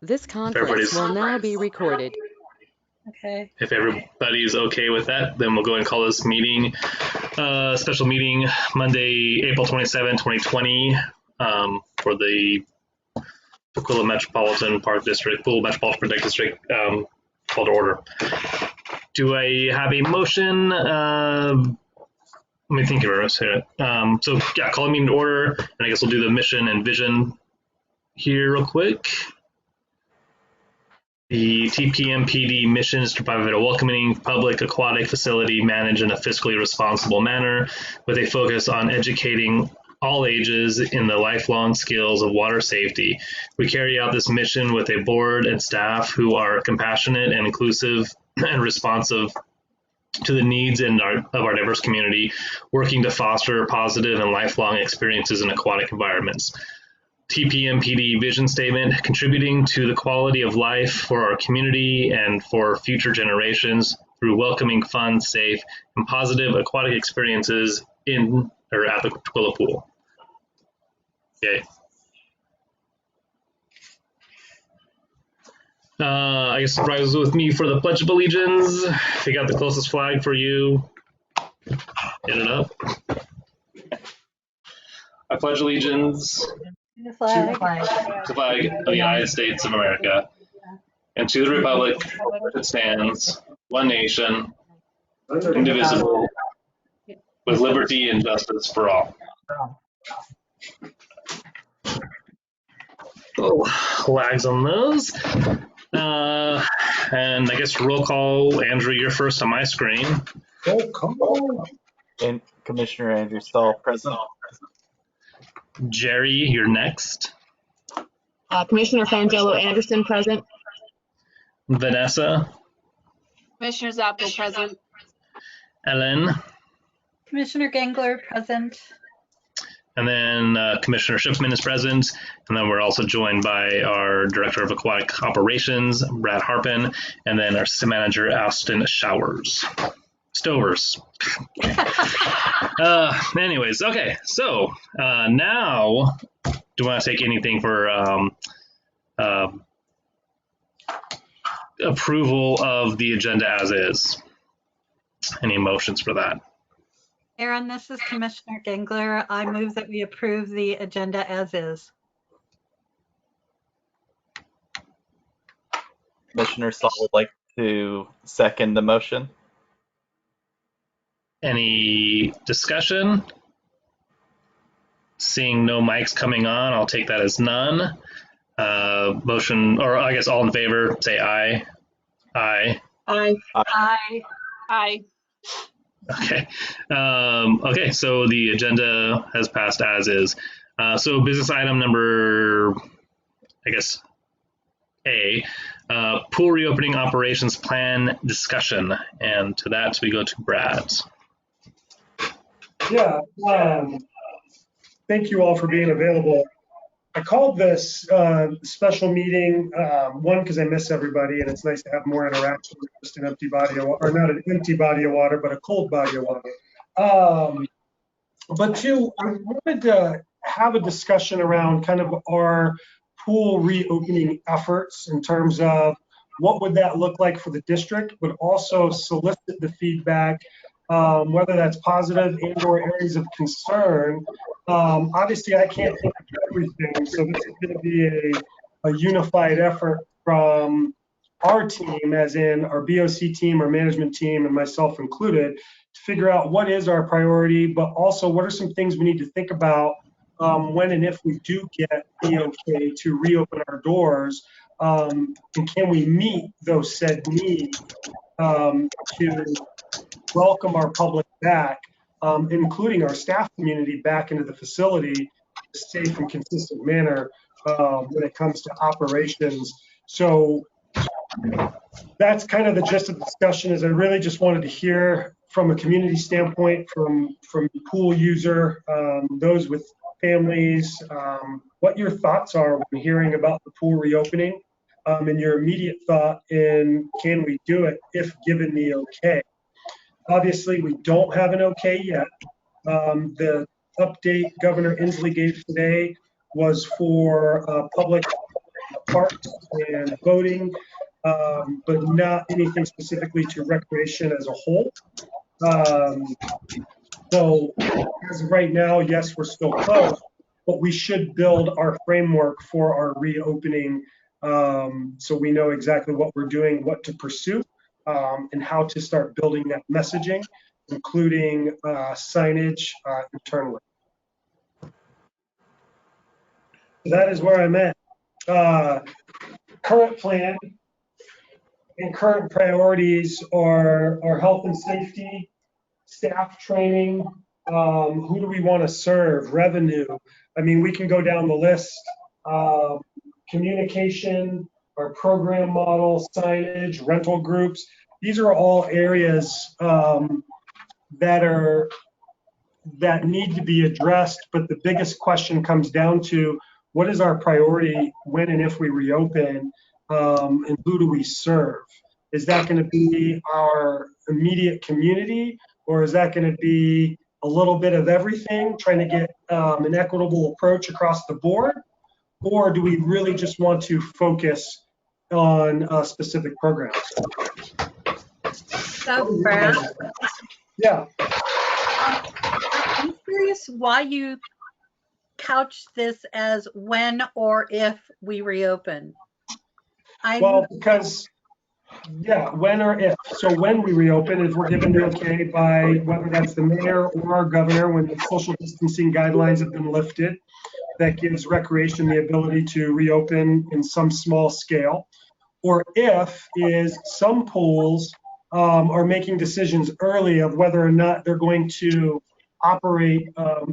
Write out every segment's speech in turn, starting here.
This conference will now be recorded. Okay. If everybody's okay with that, then we'll go ahead and call this meeting, special meeting, Monday, April 27, 2020, for the Tukwila Metropolitan Park District, Pool Metropolitan Park District, call to order. Do I have a motion? Let me think of it. So yeah, call the meeting to order, and I guess we'll do the mission and vision here real quick. The TPMPD mission is to provide a welcoming public aquatic facility managed in a fiscally responsible manner with a focus on educating all ages in the lifelong skills of water safety. We carry out this mission with a board and staff who are compassionate and inclusive and responsive to the needs of our diverse community, working to foster positive and lifelong experiences in aquatic environments. TPMPD vision statement, contributing to the quality of life for our community and for future generations through welcoming, fun, safe, and positive aquatic experiences in or at the Tukwila Pool. Okay. I guess rise with me for the Pledge of Allegiance. If you got the closest flag for you, get it up. I pledge allegiance To the flag. to the flag of the United States of America and to the republic for which it stands, one nation, indivisible, with liberty and justice for all. Oh, lags on those. And I guess roll call. Andrew, you're first on my screen. Oh, come on. And Commissioner Andrew Stahl, present. Jerry, you're next. Commissioner Frangelo Anderson, present. Vanessa. Commissioner Zappo, present. Ellen. Commissioner Gangler, present. And then Commissioner Shipman is present. And then we're also joined by our Director of Aquatic Operations, Brad Harpin, and then our Assistant Manager, Austin Stovers. Anyways, okay. So now, do you want to take anything for approval of the agenda as is? Any motions for that? Aaron, this is Commissioner Gangler. I move that we approve the agenda as is. Commissioner Stahl would like to second the motion. Any discussion? Seeing no mics coming on, I'll take that as none. Motion, or I guess all in favor, say aye. Aye. Aye. Aye. Aye. Okay. Okay, so the agenda has passed as is. So business item number, I guess, A, pool reopening operations plan discussion. And to that, we go to Brad. Yeah, thank you all for being available. I called this special meeting, one, because I miss everybody and it's nice to have more interaction with just an empty body of water, or not an empty body of water, but a cold body of water. But two, I wanted to have a discussion around kind of our pool reopening efforts in terms of what would that look like for the district, but also solicit the feedback, whether that's positive and or areas of concern. Obviously, I can't think of everything, so this is going to be a unified effort from our team, as in our BoC team, our management team, and myself included, to figure out what is our priority, but also what are some things we need to think about when and if we do get the okay to reopen our doors, and can we meet those said needs to welcome our public back, including our staff community back into the facility in a safe and consistent manner when it comes to operations. So that's kind of the gist of the discussion. Is I really just wanted to hear from a community standpoint, from the pool user, those with families, what your thoughts are when hearing about the pool reopening, and your immediate thought in can we do it if given the okay. Obviously, we don't have an okay yet. The update Governor Inslee gave today was for public parks and boating, but not anything specifically to recreation as a whole. So as of right now, yes, we're still closed, but we should build our framework for our reopening, so we know exactly what we're doing, what to pursue, and how to start building that messaging, including signage internally. So that is where I'm at. Current plan and current priorities are health and safety, staff training, who do we want to serve, revenue. I mean, we can go down the list. Communication, our program model, signage, rental groups. These are all areas that need to be addressed, but the biggest question comes down to what is our priority when and if we reopen, and who do we serve? Is that going to be our immediate community, or is that going to be a little bit of everything, trying to get an equitable approach across the board? Or do we really just want to focus on specific programs? So, Brad, Yeah. I'm curious why you couch this as when or if we reopen. Well, because, yeah, when or if. So when we reopen, if we're given the okay by whether that's the mayor or our governor, when the social distancing guidelines have been lifted, that gives recreation the ability to reopen in some small scale. Or if is some pools are making decisions early of whether or not they're going to operate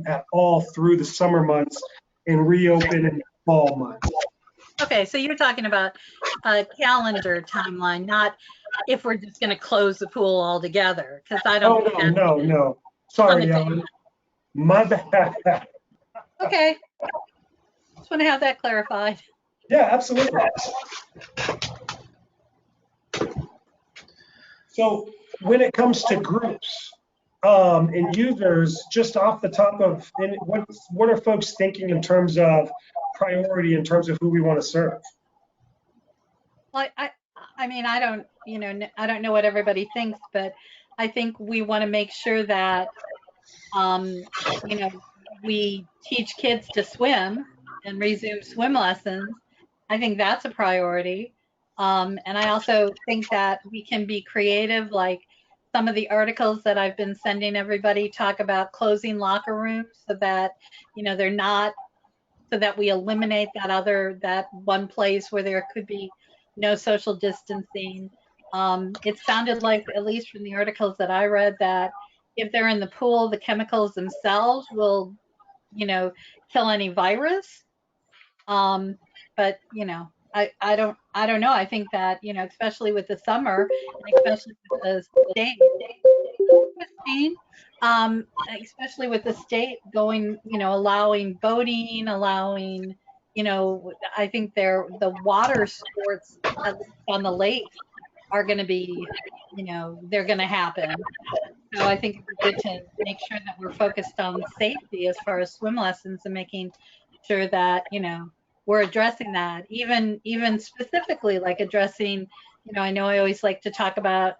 at all through the summer months and reopen in the fall months. Okay, so you're talking about a calendar timeline, not if we're just going to close the pool altogether, because I don't. No. Sorry, Ellen. My bad. Okay. Just want to have that clarified. Yeah, absolutely. So when it comes to groups and users, just off the top of, and what are folks thinking in terms of priority, in terms of who we want to serve? Well, I mean, I don't know what everybody thinks, but I think we want to make sure that, we teach kids to swim and resume swim lessons. I think that's a priority. And I also think that we can be creative, like some of the articles that I've been sending everybody talk about closing locker rooms so that, they're not, so that we eliminate that one place where there could be no social distancing. It sounded like, at least from the articles that I read, that if they're in the pool, the chemicals themselves will, kill any virus. But I don't know. I think that, especially with the summer, and especially with the state, Christine, especially with the state going, allowing boating, allowing, I think the water sports, at least on the lake, are going to be, they're going to happen. So I think it's good to make sure that we're focused on safety as far as swim lessons and making sure that, we're addressing that, even specifically like addressing, I know I always like to talk about,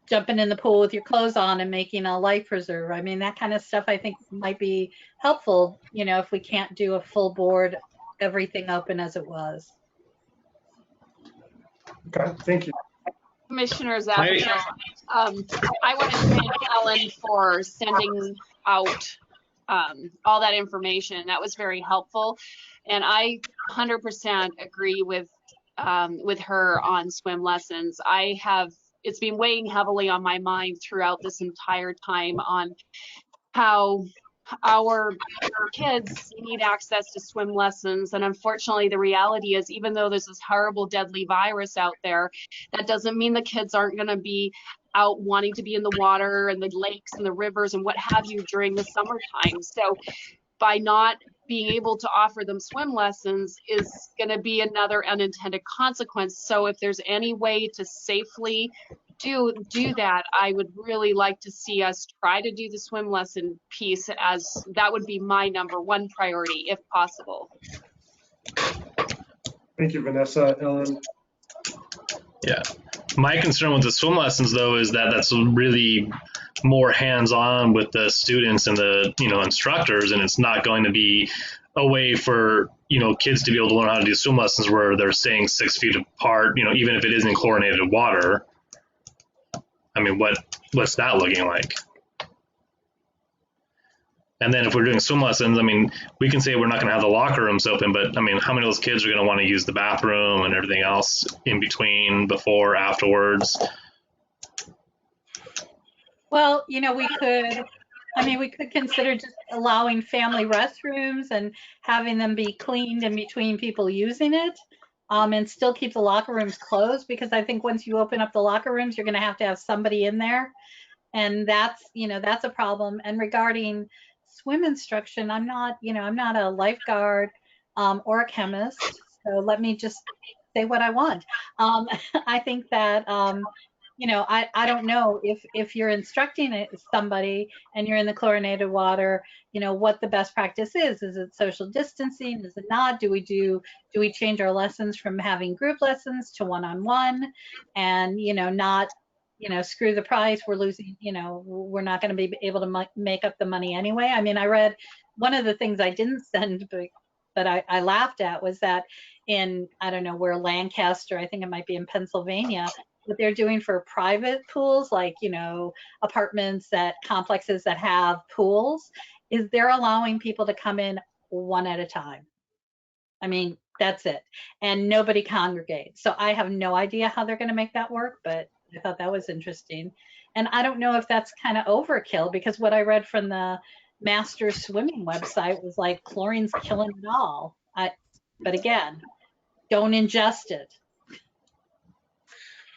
jumping in the pool with your clothes on and making a life preserve. I mean, that kind of stuff I think might be helpful, if we can't do a full board, everything open as it was. Okay, thank you. Commissioner Zapata, I want to thank Ellen for sending out all that information. That was very helpful, and I 100% agree with her on swim lessons. It's been weighing heavily on my mind throughout this entire time on how our kids need access to swim lessons. And unfortunately, the reality is, even though there's this horrible, deadly virus out there, that doesn't mean the kids aren't going to be out wanting to be in the water and the lakes and the rivers and what have you during the summertime. So by not being able to offer them swim lessons is going to be another unintended consequence. So if there's any way to safely do that, I would really like to see us try to do the swim lesson piece, as that would be my #1 priority if possible. Thank you, Vanessa. Ellen? Yeah. My concern with the swim lessons, though, is that that's really more hands-on with the students and the instructors, and it's not going to be a way for kids to be able to learn how to do swim lessons where they're staying 6 feet apart. Even if it is in chlorinated water. I mean, what's that looking like? And then if we're doing swim lessons, I mean, we can say we're not going to have the locker rooms open, but I mean, how many of those kids are going to want to use the bathroom and everything else in between, before, afterwards? Well, we could consider just allowing family restrooms and having them be cleaned in between people using it, and still keep the locker rooms closed, because I think once you open up the locker rooms, you're going to have somebody in there. And that's a problem. And regarding swim instruction, I'm not a lifeguard or a chemist, so let me just say what I want. I think that I don't know if you're instructing somebody and you're in the chlorinated water, what the best practice is. Is it social distancing? Is it not? Do we change our lessons from having group lessons to one-on-one, and not screw the price, we're losing, we're not going to be able to make up the money anyway. I mean, I read one of the things I didn't send, but I laughed at, was that in, I don't know where, Lancaster, I think it might be in Pennsylvania, what they're doing for private pools, like, apartments, complexes that have pools, is they're allowing people to come in one at a time. I mean, that's it. And nobody congregates. So I have no idea how they're going to make that work, but I thought that was interesting. And I don't know if that's kind of overkill, because what I read from the master swimming website was like, chlorine's killing it all. But again, don't ingest it.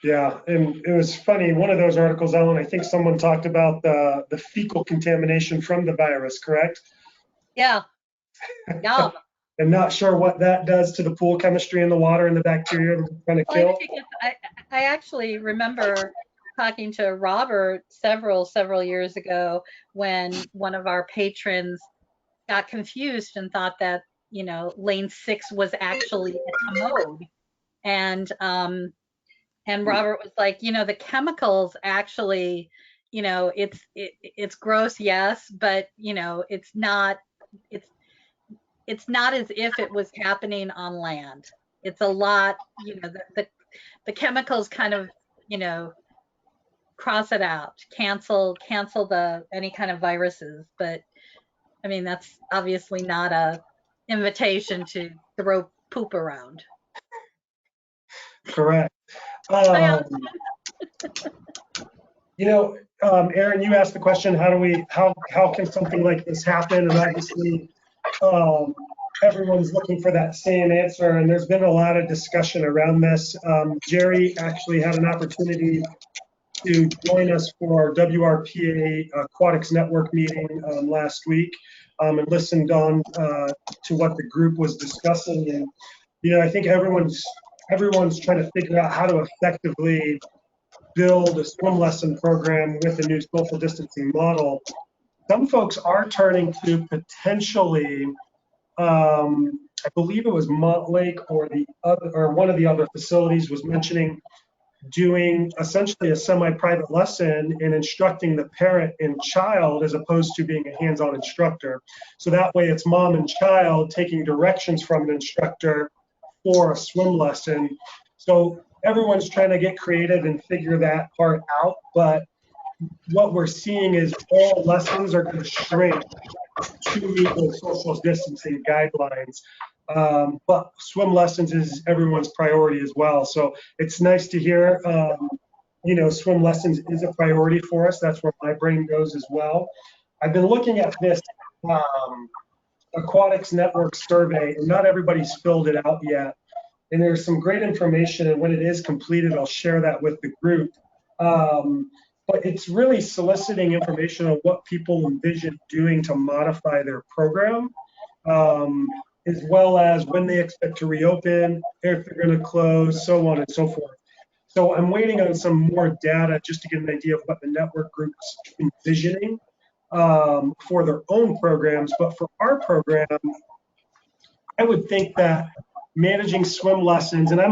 Yeah, and it was funny, one of those articles, Ellen, I think someone talked about the fecal contamination from the virus, correct? Yeah. Yeah. I'm not sure what that does to the pool chemistry in the water and the bacteria that it's trying to kill. I actually remember talking to Robert several years ago, when one of our patrons got confused and thought that, lane 6 was actually a commode. And Robert was like, the chemicals actually, it's gross, yes, but it's not as if it was happening on land. It's a lot, the chemicals kind of, cross it out, cancel any kind of viruses. But I mean, that's obviously not a invitation to throw poop around. Correct. Aaron, you asked the question, how can something like this happen? And obviously, everyone's looking for that same answer, and there's been a lot of discussion around this. Jerry actually had an opportunity to join us for our WRPA Aquatics Network meeting last week, and listened on to what the group was discussing. And I think everyone's trying to figure out how to effectively build a swim lesson program with a new social distancing model. Some folks are turning to potentially, I believe it was Montlake or one of the other facilities was mentioning doing essentially a semi-private lesson and instructing the parent and child, as opposed to being a hands-on instructor. So that way it's mom and child taking directions from an instructor for a swim lesson. So everyone's trying to get creative and figure that part out, but what we're seeing is all lessons are going to shrink to meet those social distancing guidelines. But swim lessons is everyone's priority as well. So it's nice to hear, swim lessons is a priority for us. That's where my brain goes as well. I've been looking at this Aquatics Network survey, and not everybody's filled it out yet. And there's some great information, and when it is completed, I'll share that with the group. But it's really soliciting information on what people envision doing to modify their program, as well as when they expect to reopen, if they're going to close, so on and so forth. So I'm waiting on some more data just to get an idea of what the network group's envisioning for their own programs. But for our program, I would think that managing swim lessons, and I'm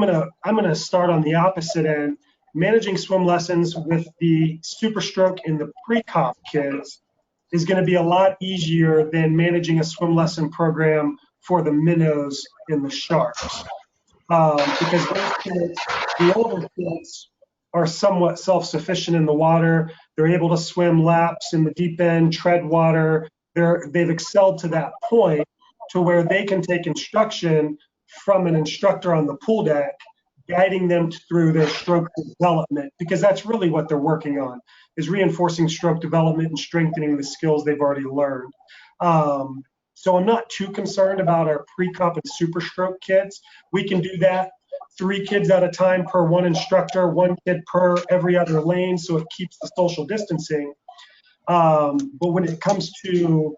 gonna start on the opposite end. Managing swim lessons with the super stroke and the pre-comp kids is going to be a lot easier than managing a swim lesson program for the minnows and the sharks, because those kids, the older kids, are somewhat self-sufficient in the water. They're able to swim laps in the deep end, tread water. They've excelled to that point to where they can take instruction from an instructor on the pool deck, guiding them through their stroke development, because that's really what they're working on, is reinforcing stroke development and strengthening the skills they've already learned. So I'm not too concerned about our pre-comp and super stroke kids. We can do that 3 kids at a time per one instructor, 1 kid per every other lane, so it keeps the social distancing. But when it comes to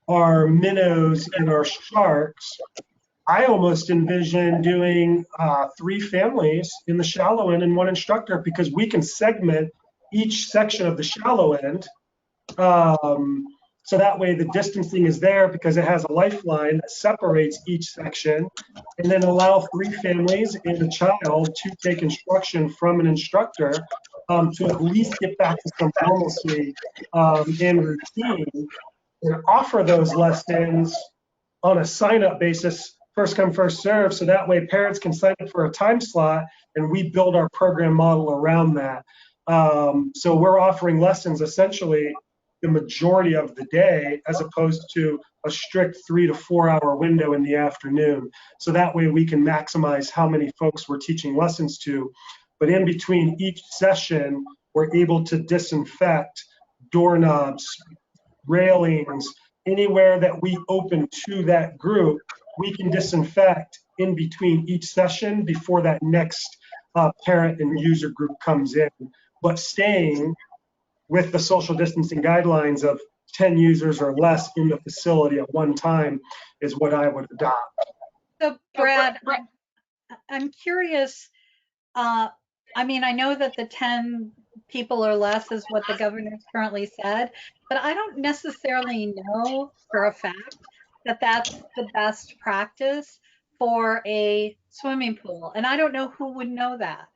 our minnows and our sharks, I almost envision doing 3 families in the shallow end and 1 instructor, because we can segment each section of the shallow end. So that way the distancing is there because it has a lifeline that separates each section, and then allow 3 families and a child to take instruction from an instructor to at least get back to some normalcy and routine, and offer those lessons on a sign-up basis, first come, first serve, so that way parents can sign up for a time slot and we build our program model around that. So we're offering lessons essentially the majority of the day, as opposed to a strict 3 to 4 hour window in the afternoon. So that way we can maximize how many folks we're teaching lessons to. But in between each session, we're able to disinfect doorknobs, railings, anywhere that we open to that group, we can disinfect in between each session before that next parent and user group comes in. But staying with the social distancing guidelines of 10 users or less in the facility at one time is what I would adopt. So Brad, I'm curious, I mean, I know that the 10 people or less is what the governor's currently said, but I don't necessarily know for a fact that that's the best practice for a swimming pool. And I don't know who would know that.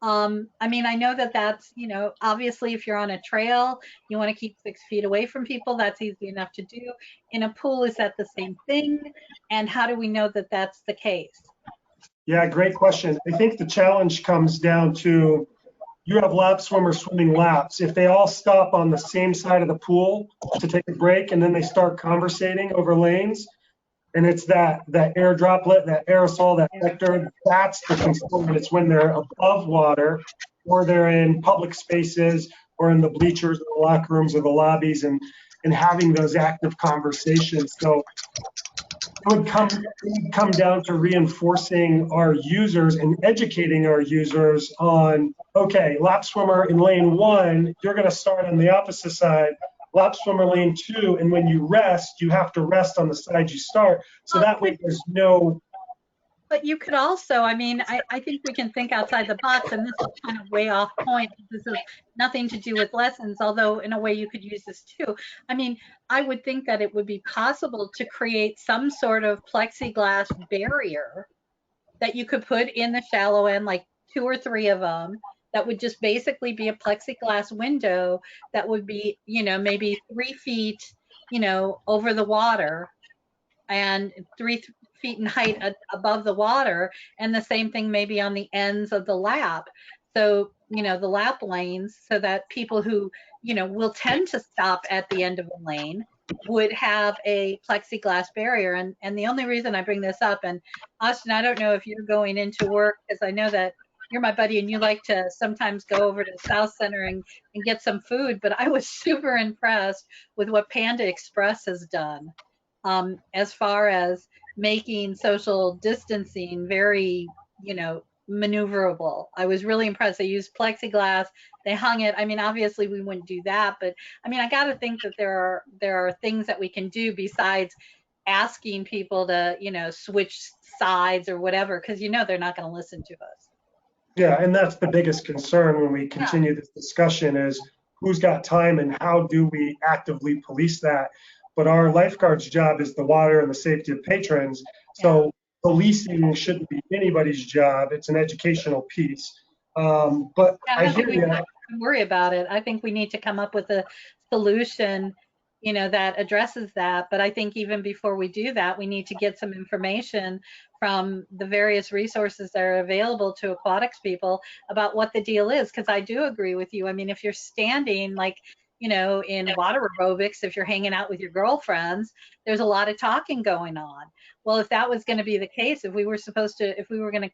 I mean, I know that that's, you know, obviously if you're on a trail, you want to keep 6 feet away from people. That's easy enough to do. In a pool, is that the same thing? And how do we know that that's the case? Yeah, great question. I think the challenge comes down to, you have lap swimmers swimming laps. If they all stop on the same side of the pool to take a break and then they start conversating over lanes, and it's that air droplet, that aerosol, that vector, that's the concern. It's when they're above water or they're in public spaces or in the bleachers or the locker rooms or the lobbies and having those active conversations. So it would come down to reinforcing our users and educating our users on, okay, lap swimmer in lane 1, you're going to start on the opposite side. Lap swimmer lane 2, and when you rest, you have to rest on the side you start. So that way there's no. But you could also, I mean, I think we can think outside the box, and this is kind of way off point. This has nothing to do with lessons, although in a way you could use this too. I mean, I would think that it would be possible to create some sort of plexiglass barrier that you could put in the shallow end, like 2 or 3 of them, that would just basically be a plexiglass window that would be, you know, maybe 3 feet, you know, over the water and 3 feet in height above the water, and the same thing maybe on the ends of the lap. So, you know, the lap lanes, so that people who, you know, will tend to stop at the end of a lane would have a plexiglass barrier. And the only reason I bring this up, and Austin, I don't know if you're going into work, because I know that you're my buddy and you like to sometimes go over to South Center and get some food, but I was super impressed with what Panda Express has done as far as making social distancing very, you know, maneuverable. I was really impressed. They used plexiglass, they hung it. I mean, obviously we wouldn't do that, but I mean, I got to think that there are things that we can do besides asking people to, you know, switch sides or whatever, because, you know, they're not going to listen to us. Yeah, and that's the biggest concern when we continue this discussion is who's got time and how do we actively police that. But our lifeguard's job is the water and the safety of patrons. So policing shouldn't be anybody's job. It's an educational piece. But Yeah, I I don't hear think we you. have to worry about it. I think we need to come up with a solution, that addresses that. But I think even before we do that, we need to get some information from the various resources that are available to aquatics people about what the deal is. Because I do agree with you. I mean, if you're standing like, in water aerobics, if you're hanging out with your girlfriends, there's a lot of talking going on. Well, if that was going to be the case, if we were going to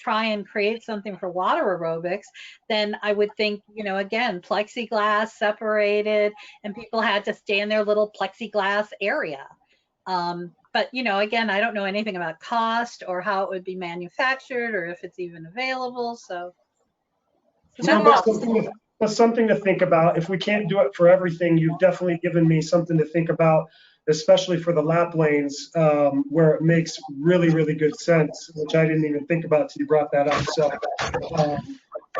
try and create something for water aerobics, then I would think, again, plexiglass separated, and people had to stay in their little plexiglass area. But, again, I don't know anything about cost or how it would be manufactured or if it's even available. So, No, but something to think about. If we can't do it for everything, you've definitely given me something to think about, especially for the lap lanes, where it makes really, really good sense, which I didn't even think about till you brought that up. So,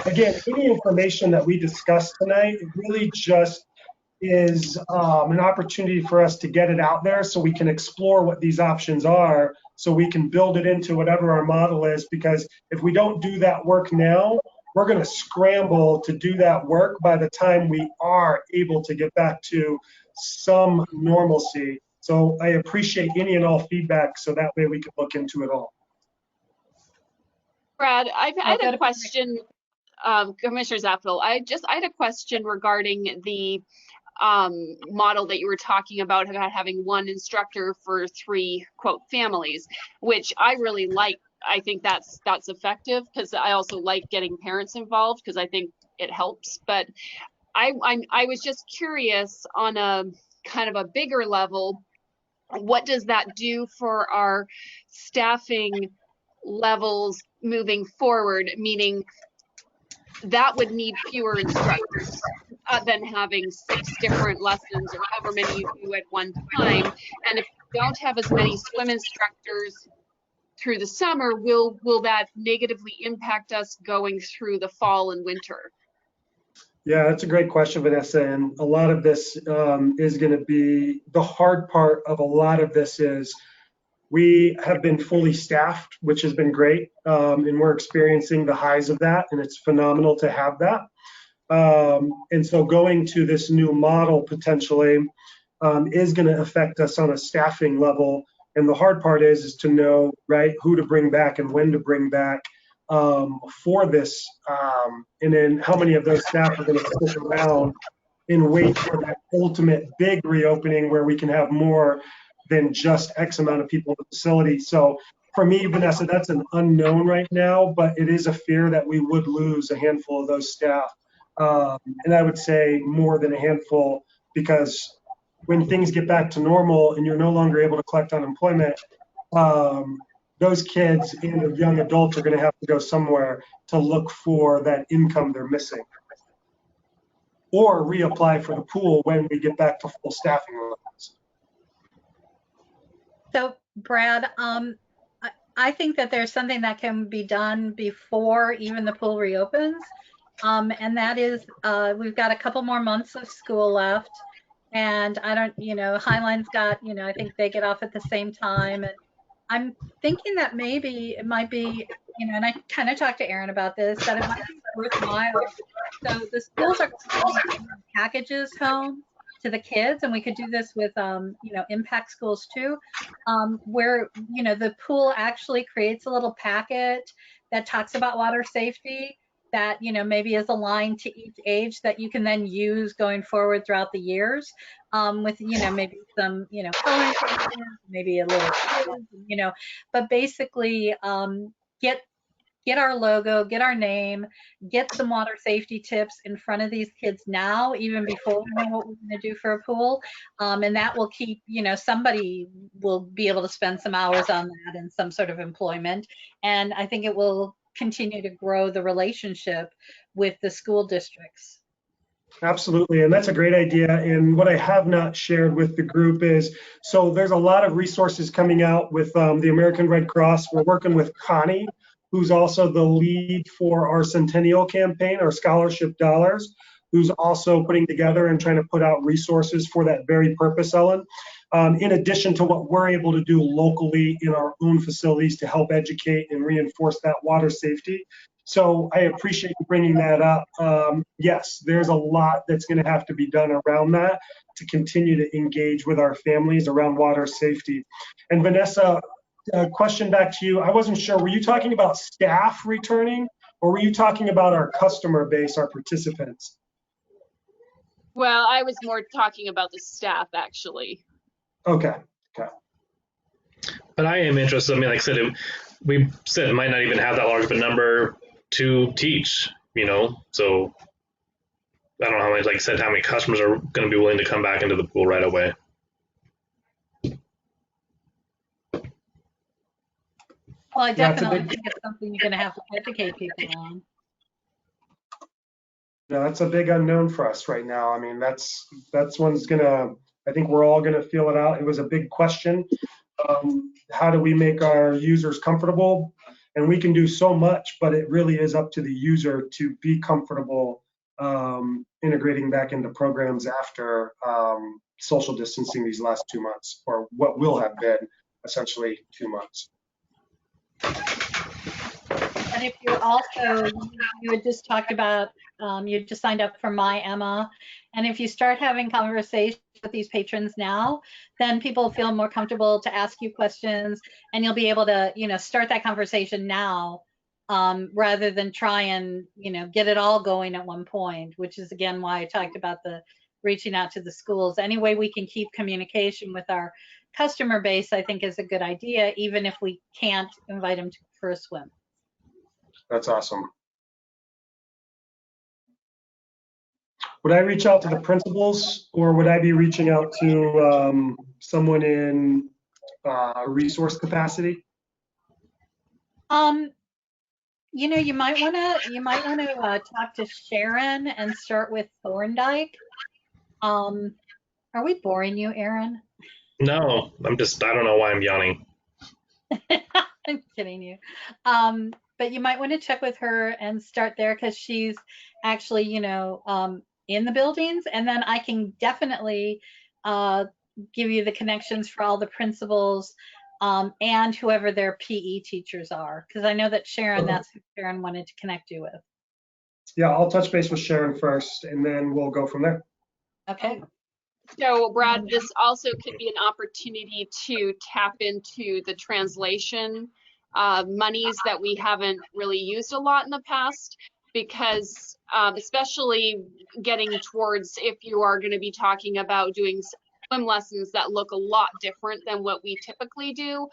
again, any information that we discussed tonight really just is an opportunity for us to get it out there so we can explore what these options are, so we can build it into whatever our model is. Because if we don't do that work now, we're going to scramble to do that work by the time we are able to get back to some normalcy. So I appreciate any and all feedback, so that way we can look into it all. Brad, I had a question, Commissioner Zapfel. I had a question regarding the model that you were talking about having one instructor for 3 quote families, which I really like. I think that's effective, because I also like getting parents involved, because I think it helps. But I was just curious, on a kind of a bigger level, what does that do for our staffing levels moving forward? Meaning that would need fewer instructors than having 6 different lessons or however many you do at one time. And if you don't have as many swim instructors through the summer, will that negatively impact us going through the fall and winter? Yeah, that's a great question, Vanessa. And a lot of this is going to be the hard part of a lot of this is we have been fully staffed, which has been great. And we're experiencing the highs of that, and it's phenomenal to have that. And so going to this new model potentially is going to affect us on a staffing level. And the hard part is to know, right, who to bring back and when to bring back for this. And then how many of those staff are going to stick around and wait for that ultimate big reopening where we can have more than just X amount of people in the facility. So for me, Vanessa, that's an unknown right now, but it is a fear that we would lose a handful of those staff. And I would say more than a handful, because when things get back to normal and you're no longer able to collect unemployment, those kids and the young adults are going to have to go somewhere to look for that income they're missing, or reapply for the pool when we get back to full staffing levels. So, Brad, I think that there's something that can be done before even the pool reopens. And that is, we've got a couple more months of school left. And I don't, Highline's got, I think they get off at the same time. And I'm thinking that maybe it might be, and I kind of talked to Aaron about this, that it might be worthwhile. So the schools are sending packages home to the kids, and we could do this with, impact schools too, where, the pool actually creates a little packet that talks about water safety that, maybe is aligned to each age that you can then use going forward throughout the years, with, maybe some, coloring pages, maybe a little quiz, but basically, get our logo, get our name, get some water safety tips in front of these kids now, even before we know what we're going to do for a pool. And that will keep, somebody will be able to spend some hours on that in some sort of employment. And I think it will continue to grow the relationship with the school districts. Absolutely, and that's a great idea. And what I have not shared with the group is, so there's a lot of resources coming out with the American Red Cross. We're working with Connie, who's also the lead for our Centennial campaign, our scholarship dollars, who's also putting together and trying to put out resources for that very purpose, Ellen. in addition to what we're able to do locally in our own facilities to help educate and reinforce that water safety. So I appreciate you bringing that up. Yes, there's a lot that's going to have to be done around that to continue to engage with our families around water safety. And Vanessa, question back to you. I wasn't sure, were you talking about staff returning, or were you talking about our customer base, our participants? Well, I was more talking about the staff, actually. Okay. Okay. But I am interested. I mean, like I said, we said it might not even have that large of a number to teach, you know, so I don't know how many, like I said, how many customers are going to be willing to come back into the pool right away. Well, I definitely think it's something you're going to have to educate people on. Yeah, that's a big unknown for us right now. I mean, that's one's gonna, I think we're all gonna feel it out. It was a big question. How do we make our users comfortable? And we can do so much, but it really is up to the user to be comfortable integrating back into programs after social distancing these last 2 months, or what will have been essentially 2 months. And if you're also, you had just talked about, you just signed up for My Emma, and if you start having conversations with these patrons now, then people feel more comfortable to ask you questions, and you'll be able to, you know, start that conversation now, rather than try and, you know, get it all going at one point, which is again why I talked about the reaching out to the schools. Any way we can keep communication with our customer base, I think, is a good idea, even if we can't invite them for a swim. That's awesome. Would I reach out to the principals, or would I be reaching out to someone in resource capacity? You know, you might want to talk to Sharon and start with Thorndike. Are we boring you, Aaron? No, I don't know why I'm yawning. I'm kidding you. But you might want to check with her and start there, because she's actually, you know, in the buildings, and then I can definitely give you the connections for all the principals and whoever their PE teachers are, because I know that Sharon, that's who Sharon wanted to connect you with. Yeah, I'll touch base with Sharon first, and then we'll go from there. Okay. So Brad, this also could be an opportunity to tap into the translation monies that we haven't really used a lot in the past, because especially getting towards, if you are going to be talking about doing swim lessons that look a lot different than what we typically do,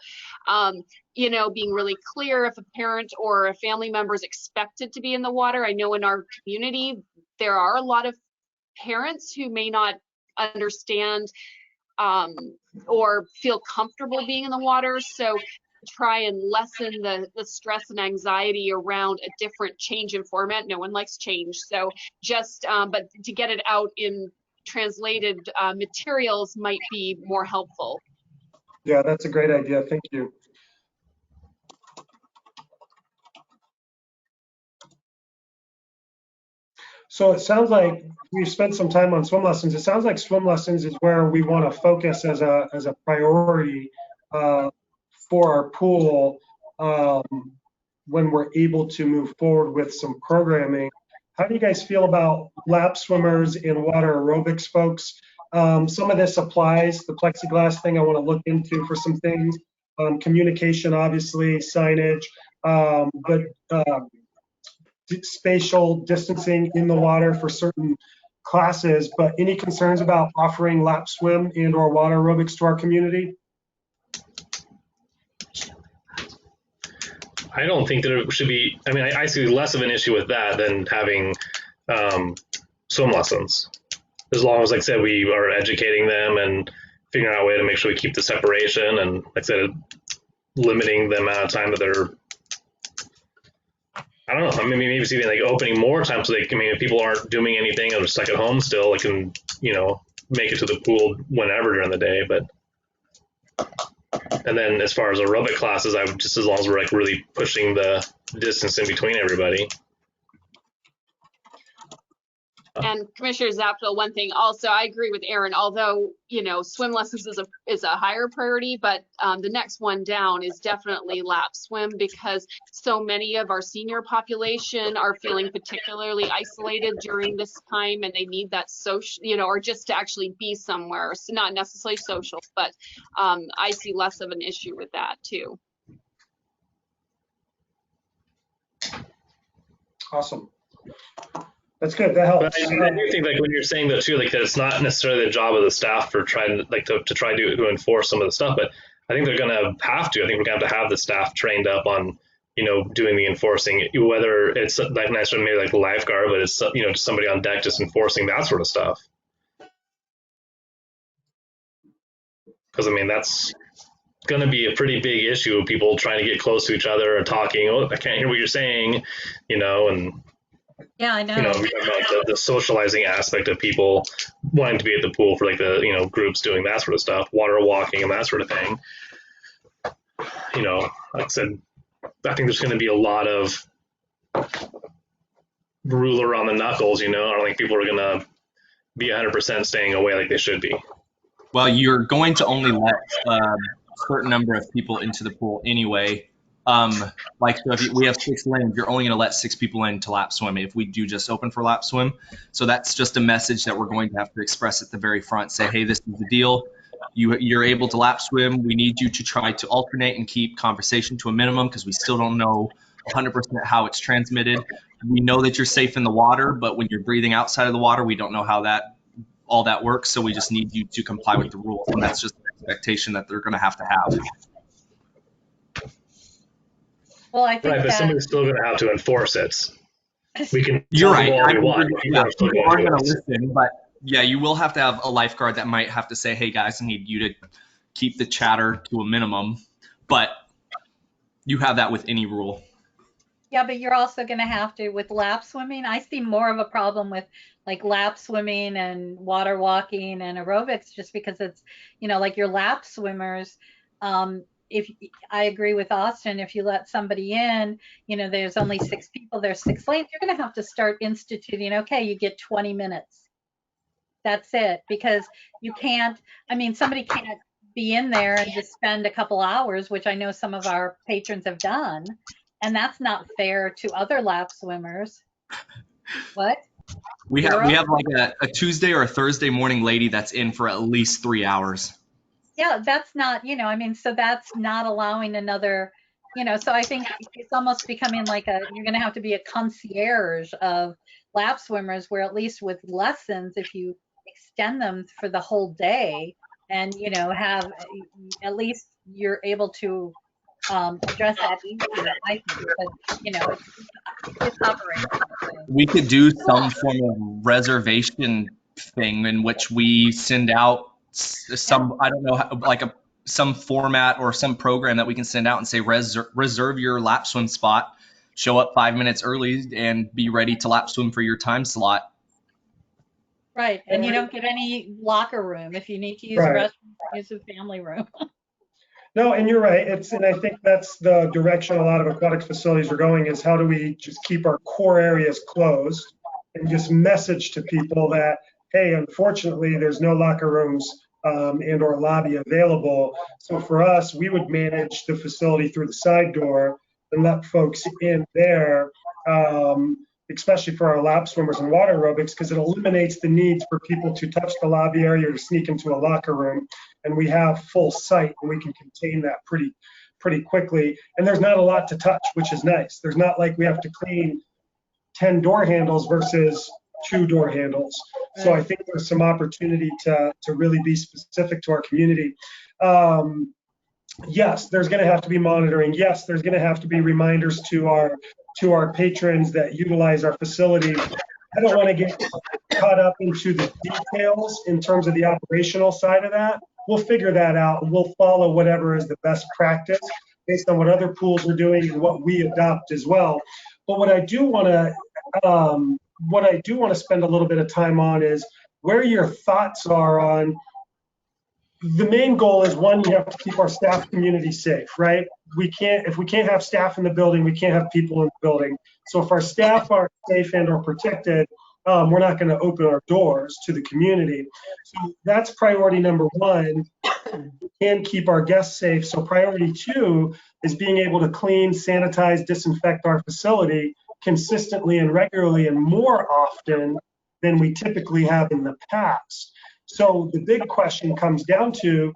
you know, being really clear if a parent or a family member is expected to be in the water. I know in our community there are a lot of parents who may not understand or feel comfortable being in the water, so try and lessen the stress and anxiety around a different change in format. No one likes change, so just but to get it out in translated materials might be more helpful. Yeah, that's a great idea. Thank you. So it sounds like we've spent some time on swim lessons. It sounds like swim lessons is where we want to focus as a priority for our pool when we're able to move forward with some programming. How do you guys feel about lap swimmers and water aerobics folks? Some of this applies, the plexiglass thing I want to look into for some things. Communication, obviously, signage, but spatial distancing in the water for certain classes. But any concerns about offering lap swim and or water aerobics to our community? I don't think that it should be, I mean, I see less of an issue with that than having swim lessons. As long as, like I said, we are educating them and figuring out a way to make sure we keep the separation, and, like I said, limiting the amount of time that they're, I don't know, I mean, maybe even like opening more time so they can, I mean, if people aren't doing anything or they're stuck at home still, they can, you know, make it to the pool whenever during the day. But and then as far as aerobic classes, I would just, as long as we're like really pushing the distance in between everybody. And Commissioner Zaptel, one thing also, I agree with Aaron, although, swim lessons is a higher priority, but the next one down is definitely lap swim, because so many of our senior population are feeling particularly isolated during this time, and they need that social, or just to actually be somewhere. So not necessarily social, but I see less of an issue with that too. Awesome. That's good. That helps. But I do think, like, when you're saying though too, like, that it's not necessarily the job of the staff for trying to try to enforce some of the stuff, but I think they're gonna have to. I think we're gonna have to have the staff trained up on, doing the enforcing, whether it's like necessarily maybe like a lifeguard, but it's just somebody on deck just enforcing that sort of stuff. Because I mean, that's going to be a pretty big issue of people trying to get close to each other and talking. Oh, I can't hear what you're saying, and Yeah, I know. we talk about the socializing aspect of people wanting to be at the pool for like the groups doing that sort of stuff, water walking and that sort of thing. Like I said, I think there's going to be a lot of ruler on the knuckles. I don't think people are going to be 100% staying away like they should be. Well, you're going to only let a certain number of people into the pool anyway. Like, so if we have 6 lanes, you're only going to let 6 people in to lap swim if we do just open for lap swim. So that's just a message that we're going to have to express at the very front. Say, hey, this is the deal. You're able to lap swim. We need you to try to alternate and keep conversation to a minimum, because we still don't know 100% how it's transmitted. We know that you're safe in the water, but when you're breathing outside of the water, we don't know how all that works. So we just need you to comply with the rules, and that's just an expectation that they're going to have. Well, I think right, but somebody's still going to have to enforce it. We can. You're right. People are going to listen, but yeah, you will have to have a lifeguard that might have to say, "Hey guys, I need you to keep the chatter to a minimum." But you have that with any rule. Yeah, but you're also going to have to, with lap swimming, I see more of a problem with like lap swimming and water walking and aerobics, just because it's, like your lap swimmers. If I agree with Austin, if you let somebody in, there's only 6 people, there's 6 lanes, you're going to have to start instituting, okay, you get 20 minutes. That's it, because you can't, somebody can't be in there and just spend a couple hours, which I know some of our patrons have done. And that's not fair to other lap swimmers. What? We have like a Tuesday or a Thursday morning lady that's in for at least 3 hours. Yeah, that's not, so that's not allowing another, so I think it's almost becoming like you're going to have to be a concierge of lap swimmers, where at least with lessons, if you extend them for the whole day and, have at least you're able to address that easier, I think, but it's operating. We could do some form of reservation thing in which we send out some, I don't know, like some format or some program that we can send out and say reserve your lap swim spot, show up 5 minutes early, and be ready to lap swim for your time slot. Right, and you don't get any locker room. If you need to use a restroom, use a family room. No, and you're right. And I think that's the direction a lot of aquatic facilities are going, is how do we just keep our core areas closed and just message to people that, hey, unfortunately, there's no locker rooms and or lobby available. So for us, we would manage the facility through the side door and let folks in there, especially for our lap swimmers and water aerobics, because it eliminates the need for people to touch the lobby area or to sneak into a locker room. And we have full sight, and we can contain that pretty quickly. And there's not a lot to touch, which is nice. There's not like we have to clean 10 door handles versus 2 door handles. So I think there's some opportunity to really be specific to our community. Yes, there's going to have to be monitoring. Yes, there's going to have to be reminders to our patrons that utilize our facility. I don't want to get caught up into the details in terms of the operational side of that. We'll figure that out, and we'll follow whatever is the best practice based on what other pools are doing and what we adopt as well. But what I do want to spend a little bit of time on is where your thoughts are on. The main goal is, one, we have to keep our staff community safe, right? If we can't have staff in the building, we can't have people in the building. So if our staff are safe and or protected, we're not going to open our doors to the community. So that's priority number one, and keep our guests safe. So priority two is being able to clean, sanitize, disinfect our facility consistently and regularly and more often than we typically have in the past. So the big question comes down to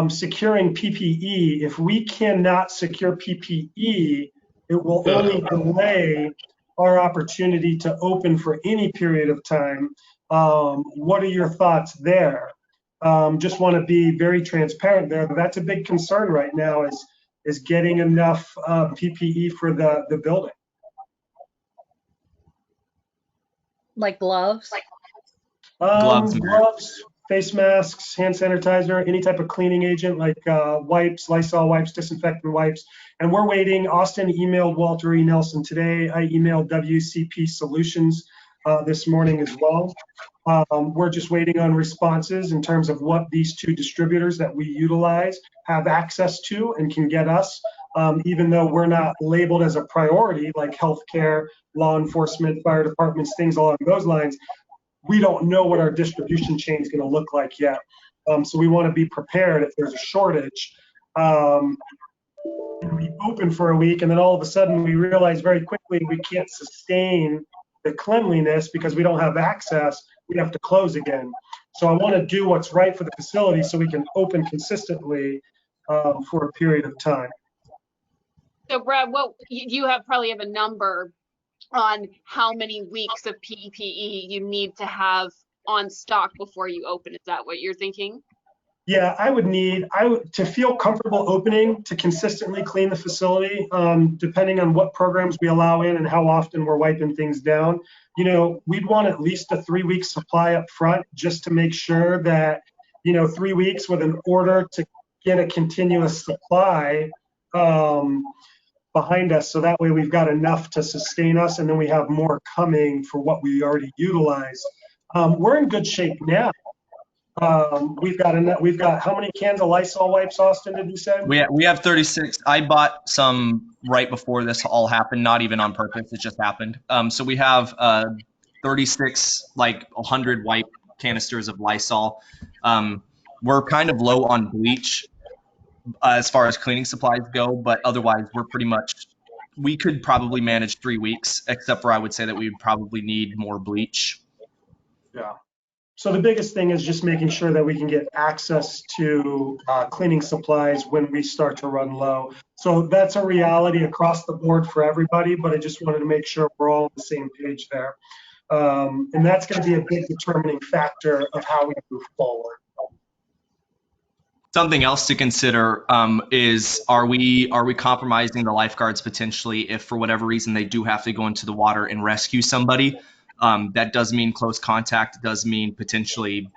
securing PPE. If we cannot secure PPE, it will only delay our opportunity to open for any period of time. What are your thoughts there? Just want to be very transparent there, but that's a big concern right now is getting enough PPE for the building. Like gloves? Gloves, face masks, hand sanitizer, any type of cleaning agent like wipes, Lysol wipes, disinfectant wipes. And we're waiting. Austin emailed Walter E. Nelson today. I emailed WCP Solutions this morning as well. We're just waiting on responses in terms of what these two distributors that we utilize have access to and can get us, even though we're not labeled as a priority like healthcare, law enforcement, fire departments, things along those lines. We don't know what our distribution chain is going to look like yet. So we want to be prepared if there's a shortage. We open for a week and then all of a sudden we realize very quickly we can't sustain the cleanliness because we don't have access. We have to close again. So I want to do what's right for the facility so we can open consistently for a period of time. So Brad, what you probably have a number on how many weeks of PPE you need to have on stock before you open. Is that what you're thinking? Yeah, I would to feel comfortable opening to consistently clean the facility, depending on what programs we allow in and how often we're wiping things down. You know, we'd want at least a 3-week supply up front just to make sure that, 3 weeks with an order to get a continuous supply behind us. So that way we've got enough to sustain us and then we have more coming for what we already utilize. We're in good shape now. We've got how many cans of Lysol wipes, Austin, did you say? We have 36. I bought some right before this all happened, not even on purpose. It just happened. So we have 36, like 100 wipe canisters of Lysol. We're kind of low on bleach as far as cleaning supplies go, but otherwise we could probably manage 3 weeks, except for I would say that we would probably need more bleach. Yeah. So the biggest thing is just making sure that we can get access to cleaning supplies when we start to run low. So that's a reality across the board for everybody, but I just wanted to make sure we're all on the same page there. And that's going to be a big determining factor of how we move forward. Something else to consider is are we compromising the lifeguards potentially if for whatever reason they do have to go into the water and rescue somebody? That does mean close contact, does mean potentially,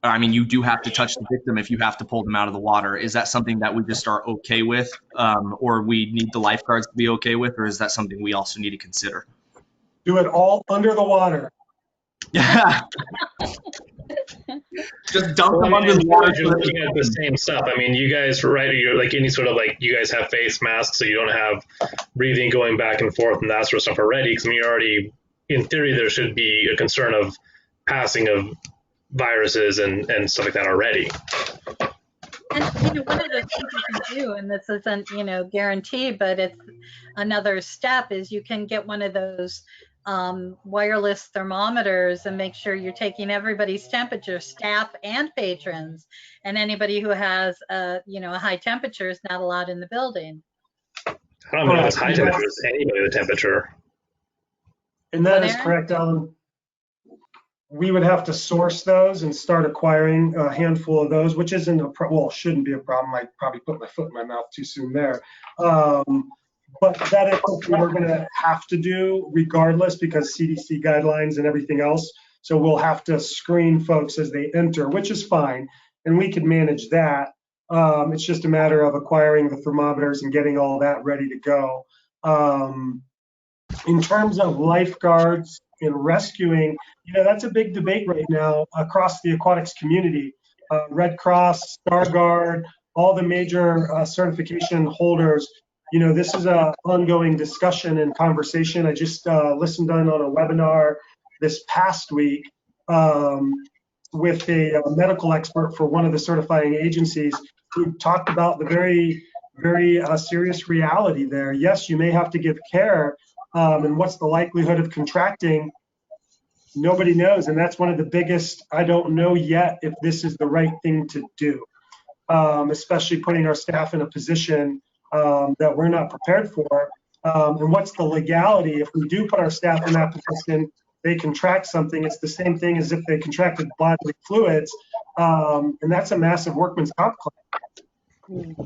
you do have to touch the victim if you have to pull them out of the water. Is that something that we just are okay with, or we need the lifeguards to be okay with, or is that something we also need to consider? Do it all under the water. Yeah. Just dump them under the water. You're looking at the same stuff. You guys, right? You're like any sort of you guys have face masks, so you don't have breathing going back and forth and that sort of stuff already. Because you're already, in theory, there should be a concern of passing of viruses and stuff like that already. And one of the things you can do, and this isn't guaranteed, but it's another step, is you can get one of those wireless thermometers and make sure you're taking everybody's temperature, staff and patrons, and anybody who has a high temperature is not allowed in the building. I don't know if it's high temperature, it's anybody with temperature. And that is correct, Ellen. We would have to source those and start acquiring a handful of those, which isn't shouldn't be a problem. I probably put my foot in my mouth too soon there. But that is something we're going to have to do regardless because CDC guidelines and everything else. So we'll have to screen folks as they enter, which is fine. And we can manage that. It's just a matter of acquiring the thermometers and getting all that ready to go. In terms of lifeguards and rescuing, that's a big debate right now across the aquatics community. Red Cross, Star Guard, all the major certification holders this is a ongoing discussion and conversation. I just listened on a webinar this past week with a medical expert for one of the certifying agencies who talked about the very, very serious reality there. Yes, you may have to give care, and what's the likelihood of contracting? Nobody knows, and that's one of the biggest, I don't know yet if this is the right thing to do, especially putting our staff in a position that we're not prepared for. And what's the legality if we do put our staff in that position, they contract something, it's the same thing as if they contracted bodily fluids, and that's a massive workman's comp claim.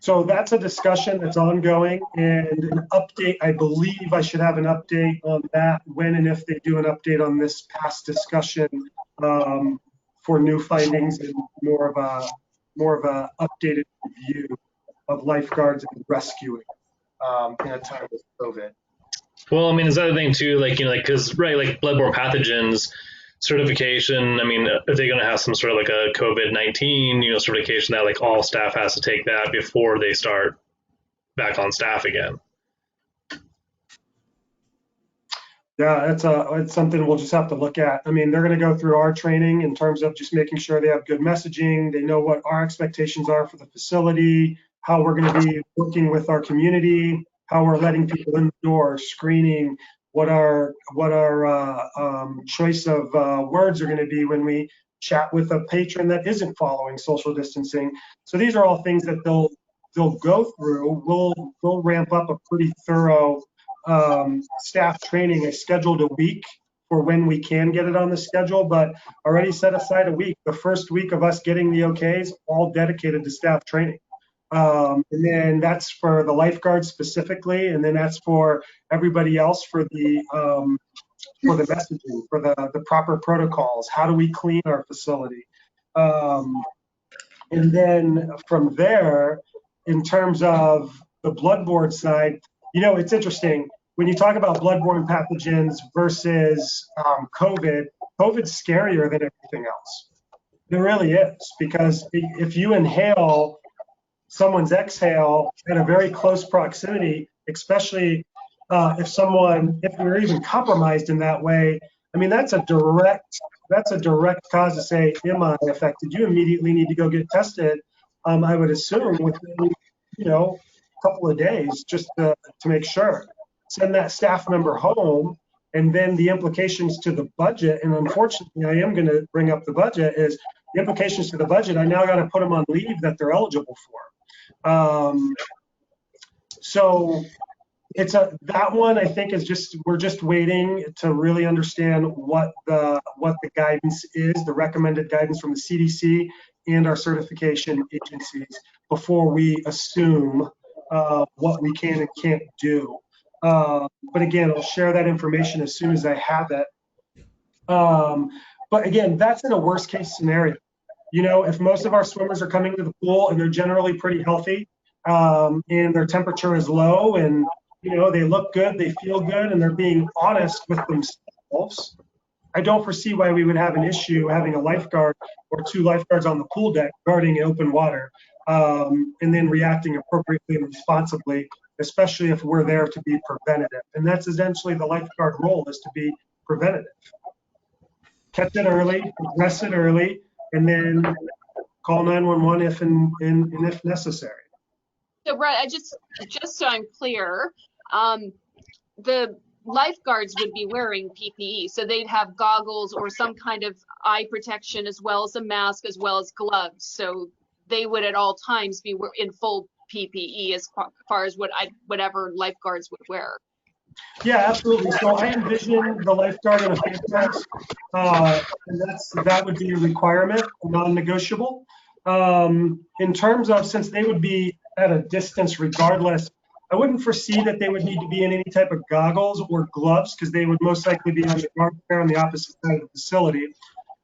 So that's a discussion that's ongoing, and an update, I believe I should have an update on that when and if they do an update on this past discussion for new findings and more of a updated review of lifeguards and rescuing in a time of COVID. Well, I mean, there's other thing too, because like bloodborne pathogens certification. I mean, are they going to have some sort of like a COVID-19, certification that like all staff has to take that before they start back on staff again? Yeah, it's something we'll just have to look at. I mean, they're going to go through our training in terms of just making sure they have good messaging. They know what our expectations are for the facility, how we're going to be working with our community, how we're letting people in the door, screening, what our choice of words are going to be when we chat with a patron that isn't following social distancing. So these are all things that they'll go through. We'll ramp up a pretty thorough staff training. I scheduled a week for when we can get it on the schedule, but already set aside a week. The first week of us getting the OKs, all dedicated to staff training. And then that's for the lifeguards specifically, and then that's for everybody else for the messaging, for the proper protocols. How do we clean our facility? And then from there, in terms of the bloodborne side, it's interesting. When you talk about bloodborne pathogens versus COVID, COVID's scarier than everything else. It really is, because if you inhale someone's exhale at a very close proximity, especially if you're even compromised in that way, I mean, that's a direct cause to say, am I affected? You immediately need to go get tested. I would assume within, a couple of days, just to make sure. Send that staff member home, and then the implications to the budget. And unfortunately, I am going to bring up the budget. Is the implications to the budget? I now got to put them on leave that they're eligible for. So that one I think is we're just waiting to really understand what the guidance is, the recommended guidance from the CDC and our certification agencies before we assume what we can and can't do. But again, I'll share that information as soon as I have it. But again, that's in a worst case scenario. If most of our swimmers are coming to the pool and they're generally pretty healthy, and their temperature is low, and they look good, they feel good, and they're being honest with themselves, I don't foresee why we would have an issue having a lifeguard or two lifeguards on the pool deck guarding open water, and then reacting appropriately and responsibly, especially if we're there to be preventative. And that's essentially the lifeguard role, is to be preventative. Catch it early, address it early, and then call 911 if necessary. So, Brett, just so I'm clear, the lifeguards would be wearing PPE, so they'd have goggles or some kind of eye protection, as well as a mask, as well as gloves. So they would at all times be in full PPE as far as whatever lifeguards would wear. Yeah, absolutely. So I envision the lifeguard in a face mask, and that would be a requirement, non-negotiable. In terms of, since they would be at a distance regardless, I wouldn't foresee that they would need to be in any type of goggles or gloves, because they would most likely be on the guard pair on the opposite side of the facility.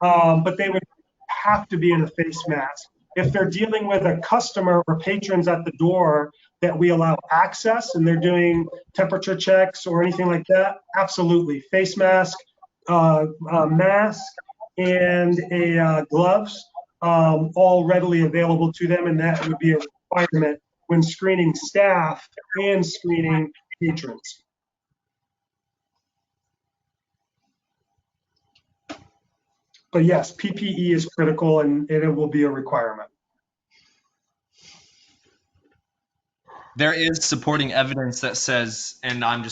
But they would have to be in a face mask. If they're dealing with a customer or patrons at the door that we allow access and they're doing temperature checks or anything like that, absolutely. Face mask, mask, and gloves. all readily available to them, and that would be a requirement when screening staff and screening patrons. But yes, PPE is critical, and it will be a requirement. There is supporting evidence that says, and I'm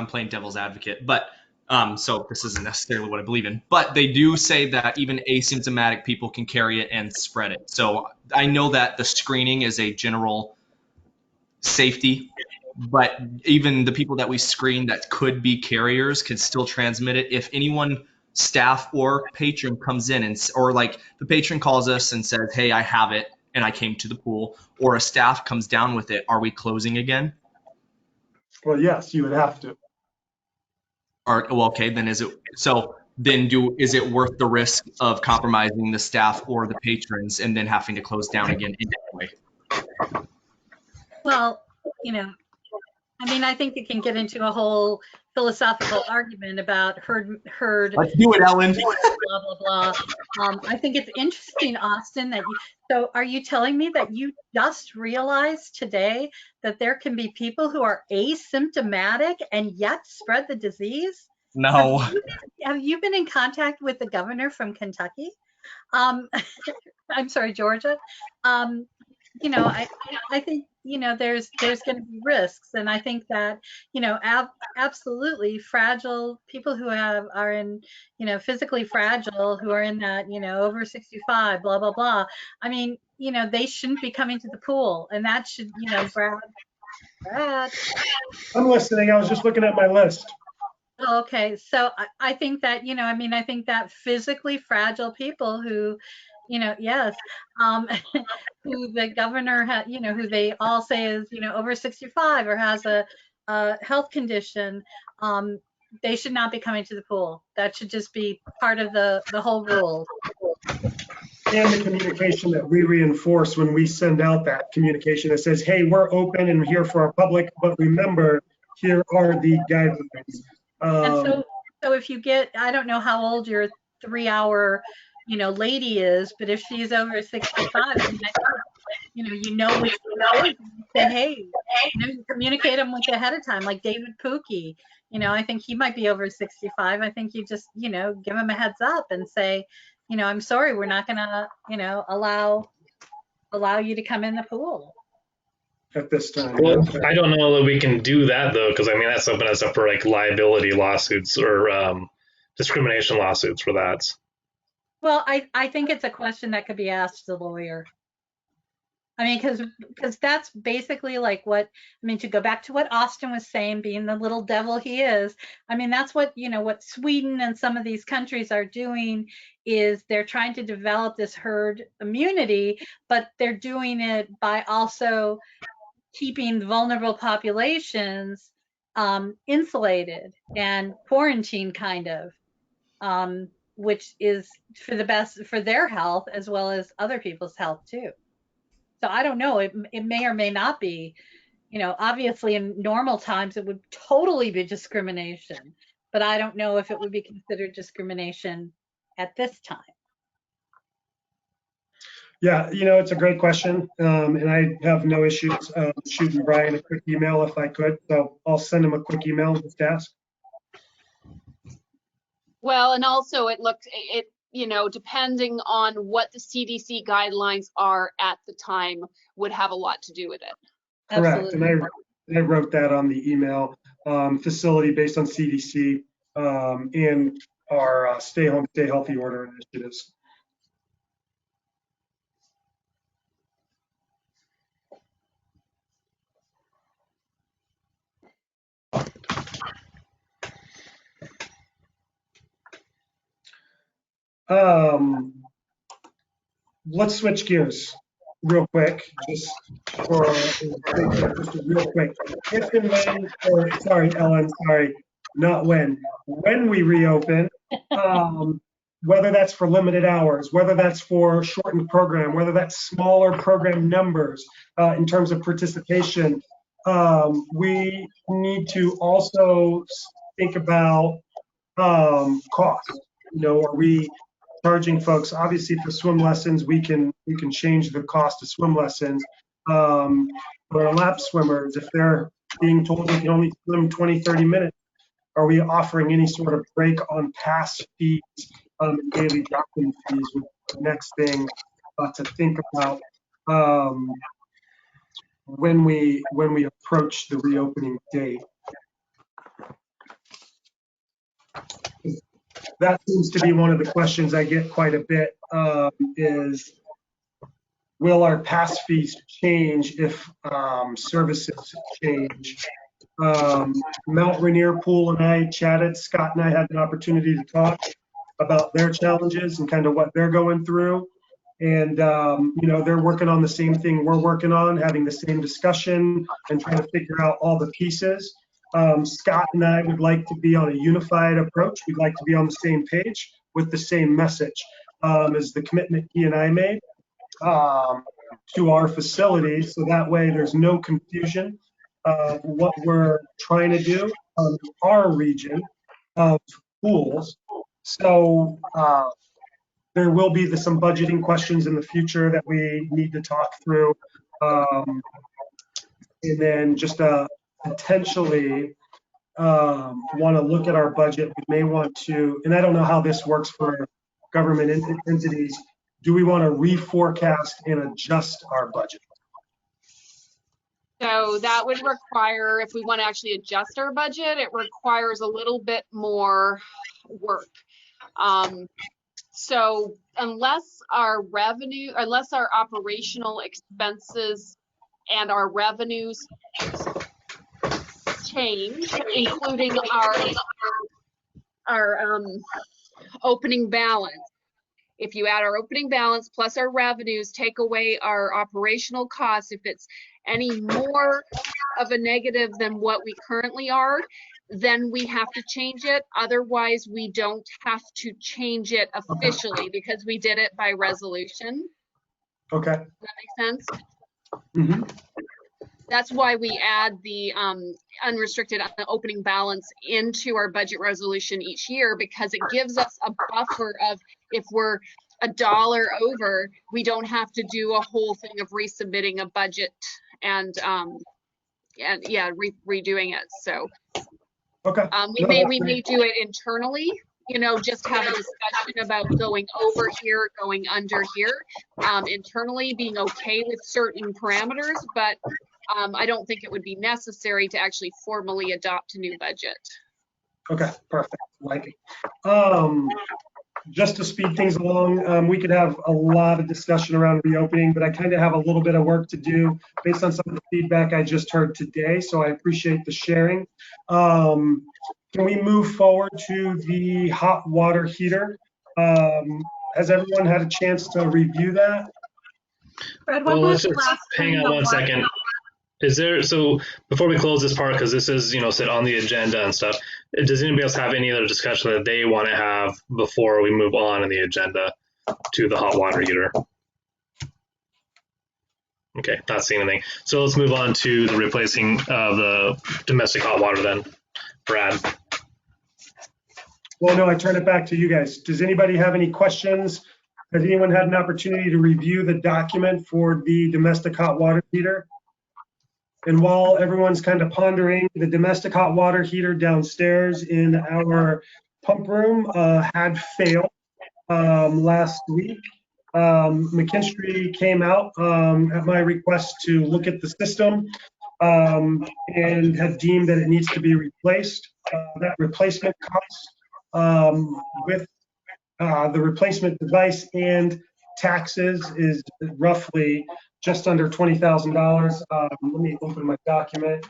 playing devil's advocate, but so this isn't necessarily what I believe in, but they do say that even asymptomatic people can carry it and spread it. So I know that the screening is a general safety, but even the people that we screen that could be carriers could still transmit it. If anyone, staff or patron, comes in or like the patron calls us and says, hey, I have it and I came to the pool, or a staff comes down with it, are we closing again? Well, yes, you would have to. Well, okay, then is it worth the risk of compromising the staff or the patrons and then having to close down again anyway? Well, I mean, I think it can get into a whole philosophical argument about herd. Let's do it, Ellen. Blah blah blah. I think it's interesting, Austin, that so are you telling me that you just realized today that there can be people who are asymptomatic and yet spread the disease? No. Have you been in contact with the governor from Kentucky? I'm sorry, Georgia. I think there's going to be risks, and I think that absolutely fragile people who are in physically fragile, who are in that over 65, blah blah blah. I mean, they shouldn't be coming to the pool, and that should Brad. I'm listening. I was just looking at my list. Okay, so I think that I think that physically fragile people who yes, who the governor had, who they all say is, over 65 or has a health condition, they should not be coming to the pool. That should just be part of the whole rule. And the communication that we reinforce when we send out that communication that says, hey, we're open and here for our public, but remember, here are the guidelines. And so if you get, I don't know how old your 3-hour lady is, but if she's over 65, I mean, which say, hey, you communicate them with ahead of time, like David Pookie. I think he might be over 65. I think you just, give him a heads up and say, I'm sorry, we're not gonna, allow you to come in the pool at this time. Well, I don't know that we can do that though, because I mean that's open us up for like liability lawsuits or discrimination lawsuits for that. Well, I think it's a question that could be asked the lawyer. I mean, because that's basically like to go back to what Austin was saying, being the little devil he is. I mean, that's what what Sweden and some of these countries are doing, is they're trying to develop this herd immunity, but they're doing it by also keeping vulnerable populations insulated and quarantined, kind of, which is for the best for their health as well as other people's health too. So I don't know, it may or may not be, obviously in normal times it would totally be discrimination, but I don't know if it would be considered discrimination at this time. Yeah, it's a great question, and I have no issues shooting Brian a quick email if I could. So I'll send him a quick email and just ask. Well, and also it depending on what the CDC guidelines are at the time would have a lot to do with it. Correct, Absolutely. and I wrote that on the email. Facility based on CDC and our Stay Home, Stay Healthy order initiatives. Let's switch gears real quick, just real quick. If and when, or sorry, Ellen, sorry, not when we reopen, whether that's for limited hours, whether that's for shortened program, whether that's smaller program numbers in terms of participation, we need to also think about cost. Are we charging folks, obviously for swim lessons, we can change the cost of swim lessons. For our lap swimmers, if they're being told they can only swim 20, 30 minutes, are we offering any sort of break on pass fees and daily drop-in fees? With the next thing to think about when we approach the reopening date. That seems to be one of the questions I get quite a bit, is will our pass fees change if services change? Mount Rainier Pool and I chatted, Scott and I had an opportunity to talk about their challenges and kind of what they're going through. And, they're working on the same thing we're working on, having the same discussion and trying to figure out all the pieces. Scott and I would like to be on a unified approach. We'd like to be on the same page with the same message as the commitment he and I made to our facilities. So that way there's no confusion of what we're trying to do on our region of pools. So there will be some budgeting questions in the future that we need to talk through. And then just potentially want to look at our budget. We may want to, and I don't know how this works for government entities, do we want to reforecast and adjust our budget? So that would require, if we want to actually adjust our budget, it requires a little bit more work. So unless our operational expenses and our revenues change, including our opening balance. If you add our opening balance plus our revenues, take away our operational costs, if it's any more of a negative than what we currently are, then we have to change it. Otherwise, we don't have to change it officially because we did it by resolution. Okay. Does that make sense? Mm-hmm. That's why we add the unrestricted opening balance into our budget resolution each year, because it gives us a buffer of, if we're $1 over, we don't have to do a whole thing of resubmitting a budget and yeah, redoing it. So okay. We may do it internally, just have a discussion about going over here, going under here, internally being okay with certain parameters, but I don't think it would be necessary to actually formally adopt a new budget. Okay, perfect. Like it. Just to speed things along, we could have a lot of discussion around reopening, but I kind of have a little bit of work to do based on some of the feedback I just heard today, so I appreciate the sharing. Can we move forward to the hot water heater? Has everyone had a chance to review that? Fred, Well, let's just hang on one second. So before we close this part, because this is, sit on the agenda and stuff, does anybody else have any other discussion that they want to have before we move on in the agenda to the hot water heater? Okay, not seeing anything. So let's move on to the replacing of the domestic hot water then. Brad. Well, no, I turn it back to you guys. Does anybody have any questions? Has anyone had an opportunity to review the document for the domestic hot water heater? And while everyone's kind of pondering, the domestic hot water heater downstairs in our pump room had failed last week. McKinstry came out at my request to look at the system and have deemed that it needs to be replaced. That replacement cost with the replacement device and taxes is roughly just under $20,000. Let me open my document.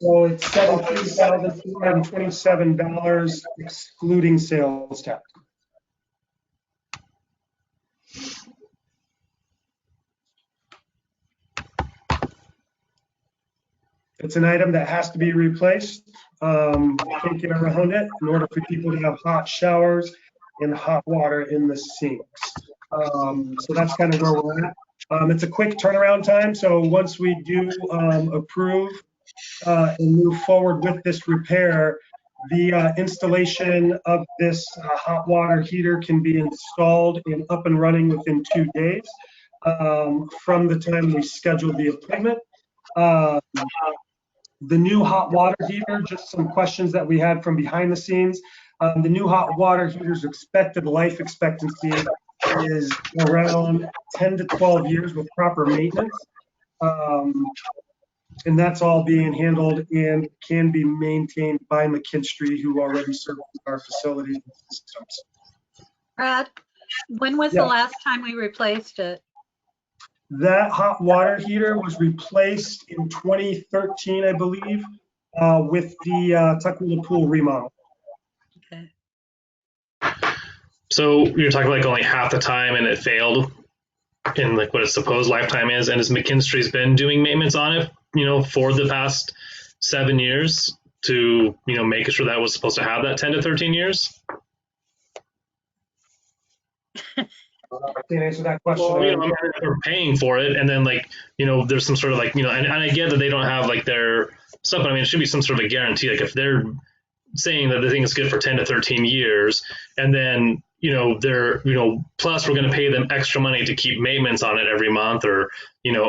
So it's $17,427 excluding sales tax. It's an item that has to be replaced. Can't get around it in order for people to have hot showers and hot water in the sinks. So that's kind of where we're at. It's a quick turnaround time. So once we do approve and move forward with this repair, the installation of this hot water heater can be installed and up and running within 2 days from the time we schedule the appointment. The new hot water heater, just some questions that we had from behind the scenes. The new hot water heater's expected life expectancy is around 10 to 12 years with proper maintenance. And that's all being handled and can be maintained by McKinstry, who already serves our facilities and systems. Brad, when was Yeah. the last time we replaced it? That hot water heater was replaced in 2013, I believe, with the Tuckwell Pool remodel. Okay. So you're talking like only half the time and it failed in like what its supposed lifetime is, and has McKinstry's been doing maintenance on it, for the past 7 years to, make sure that it was supposed to have that 10 to 13 years? I can't answer that question. Well, they're paying for it, and then there's some sort of and I get that they don't have like their stuff, but I mean, it should be some sort of guarantee. Like if they're saying that the thing is good for 10 to 13 years, and then they're plus we're going to pay them extra money to keep maintenance on it every month or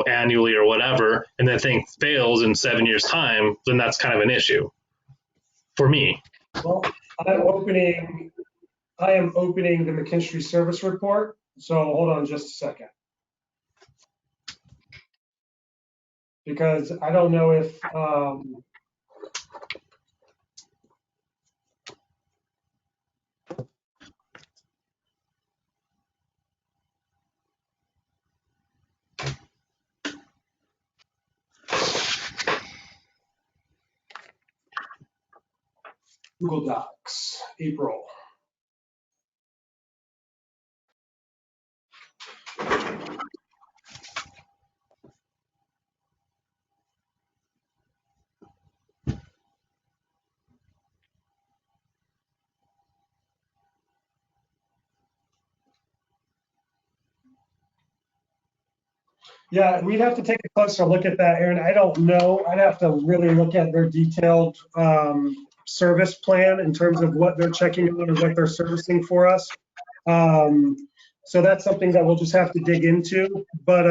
annually or whatever, and the thing fails in 7 years time, then that's kind of an issue for me. Well, I am opening the McKinstry service report. So hold on just a second. Because I don't know if Google Docs, April. Yeah, we'd have to take a closer look at that, Aaron. I don't know. I'd have to really look at their detailed service plan in terms of what they're checking on and what they're servicing for us. So that's something that we'll just have to dig into. But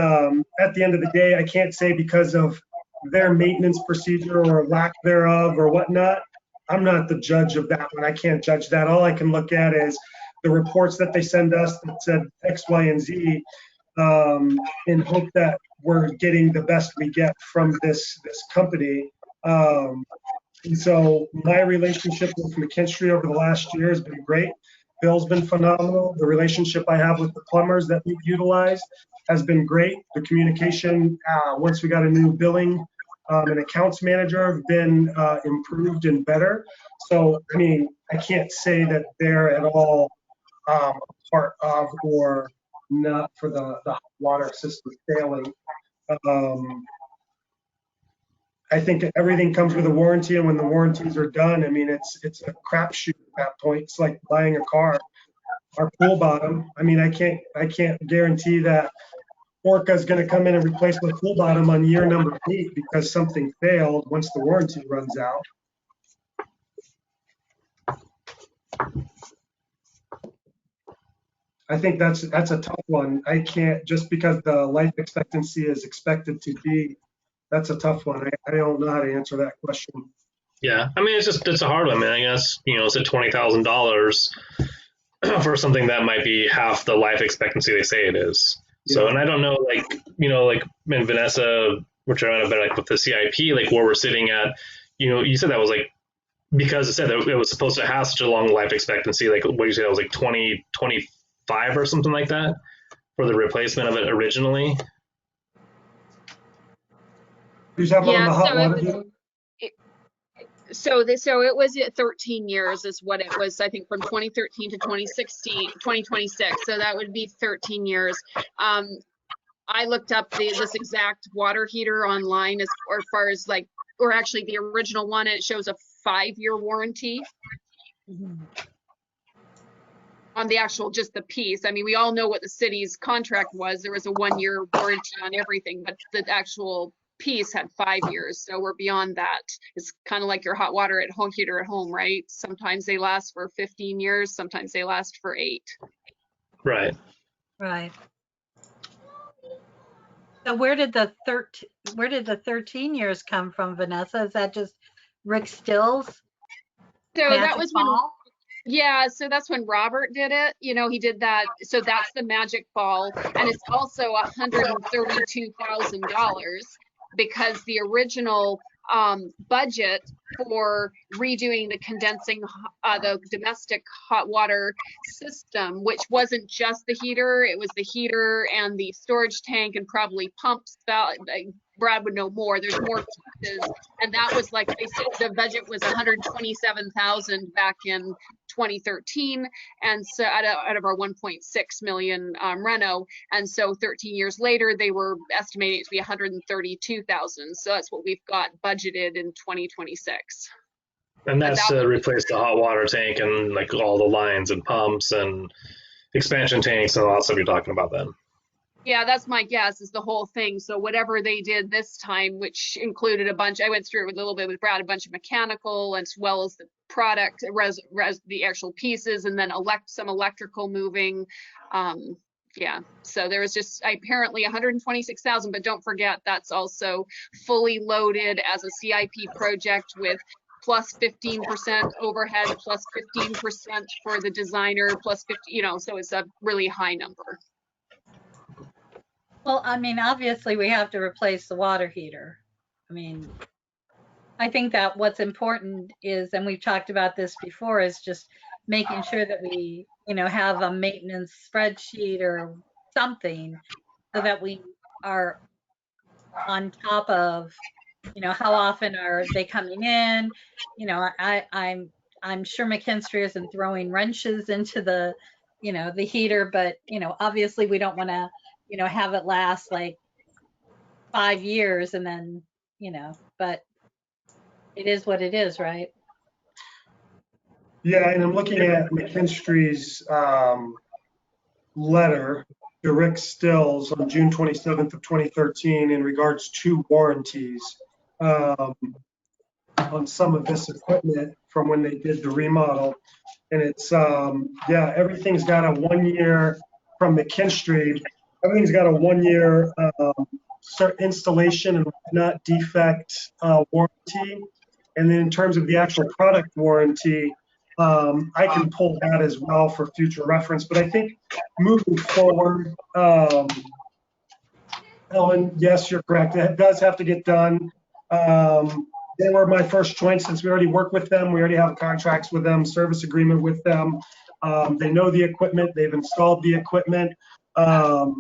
at the end of the day, I can't say because of their maintenance procedure or lack thereof or whatnot. I'm not the judge of that one. I can't judge that. All I can look at is the reports that they send us that said X, Y, and Z. And hope that we're getting the best we get from this company. And so my relationship with McKinstry over the last year has been great. Bill's been phenomenal. The relationship I have with the plumbers that we've utilized has been great. The communication, once we got a new billing and accounts manager, have been improved and better. So, I mean, I can't say that they're at all part of or not for the water system failing. I think everything comes with a warranty, and when the warranties are done, I mean, it's a crapshoot at that point. It's like buying a car. Our pool bottom, I mean, I can't guarantee that Orca is going to come in and replace my pool bottom on year number 8 because something failed once the warranty runs out. I think that's a tough one. I can't, just because the life expectancy is expected to be, that's a tough one. I don't know how to answer that question. Yeah, I mean, it's a hard one. I mean, I guess, it's at $20,000 for something that might be half the life expectancy they say it is. So, and I don't know, like in Vanessa, we're trying to bet with the CIP, like where we're sitting at, you said that was like, because it said that it was supposed to have such a long life expectancy, like what you said, it was like 2025 or something like that for the replacement of it originally. So it was at 13 years is what it was, I think, from 2013 to 2026. So that would be 13 years. I looked up this exact water heater online as far as or actually the original one, it shows a 5-year warranty on the actual, just the piece. I mean, we all know what the city's contract was. There was a 1-year warranty on everything, but the actual piece had 5 years, so we're beyond that. It's kind of like your hot water at home heater at home, right? Sometimes they last for 15 years, sometimes they last for 8. Right. Right. So where did the 13 years come from, Vanessa? Is that just Rick Stills? So that Magic was when, ball? yeah, so that's when Robert did it. You know, he did that. So that's the magic ball, and it's also $132,000 because the original budget for redoing the the domestic hot water system, which wasn't just the heater, it was the heater and the storage tank and probably pumps. Brad would know more. There's more pieces, and that was like they said the budget was 127,000 back in 2013, and so out of our 1.6 million reno, and so 13 years later they were estimating it to be 132,000. So that's what we've got budgeted in 2026. And that's to replace the hot water tank and like all the lines and pumps and expansion tanks and all that stuff you're talking about then. Yeah, that's my guess, is the whole thing. So whatever they did this time, which included a bunch, I went through it a little bit with Brad, a bunch of mechanical as well as the product, the actual pieces, and then some electrical moving. Yeah, so there was just apparently 126,000, but don't forget that's also fully loaded as a CIP project with plus 15% overhead, plus 15% for the designer, plus 50, you know, so it's a really high number. Well, I mean, obviously we have to replace the water heater. I mean, I think that what's important is, and we've talked about this before, is just making sure that we, you know, have a maintenance spreadsheet or something so that we are on top of, you know, how often are they coming in? You know, I'm sure McKinstry isn't throwing wrenches into the, you know, the heater, but, you know, obviously we don't want to, you know, have it last like 5 years and then, you know, but it is what it is, right? Yeah, and I'm looking at McKinstry's letter to Rick Stills on June 27th of 2013 in regards to warranties on some of this equipment from when they did the remodel. And it's, yeah, everything's got a 1 year from McKinstry. Everything's got a 1 year installation and not defect warranty. And then in terms of the actual product warranty, I can pull that as well for future reference. But I think moving forward, Ellen, yes, you're correct. It does have to get done. They were my first choice since we already work with them. We already have contracts with them, service agreement with them. They know the equipment. They've installed the equipment. I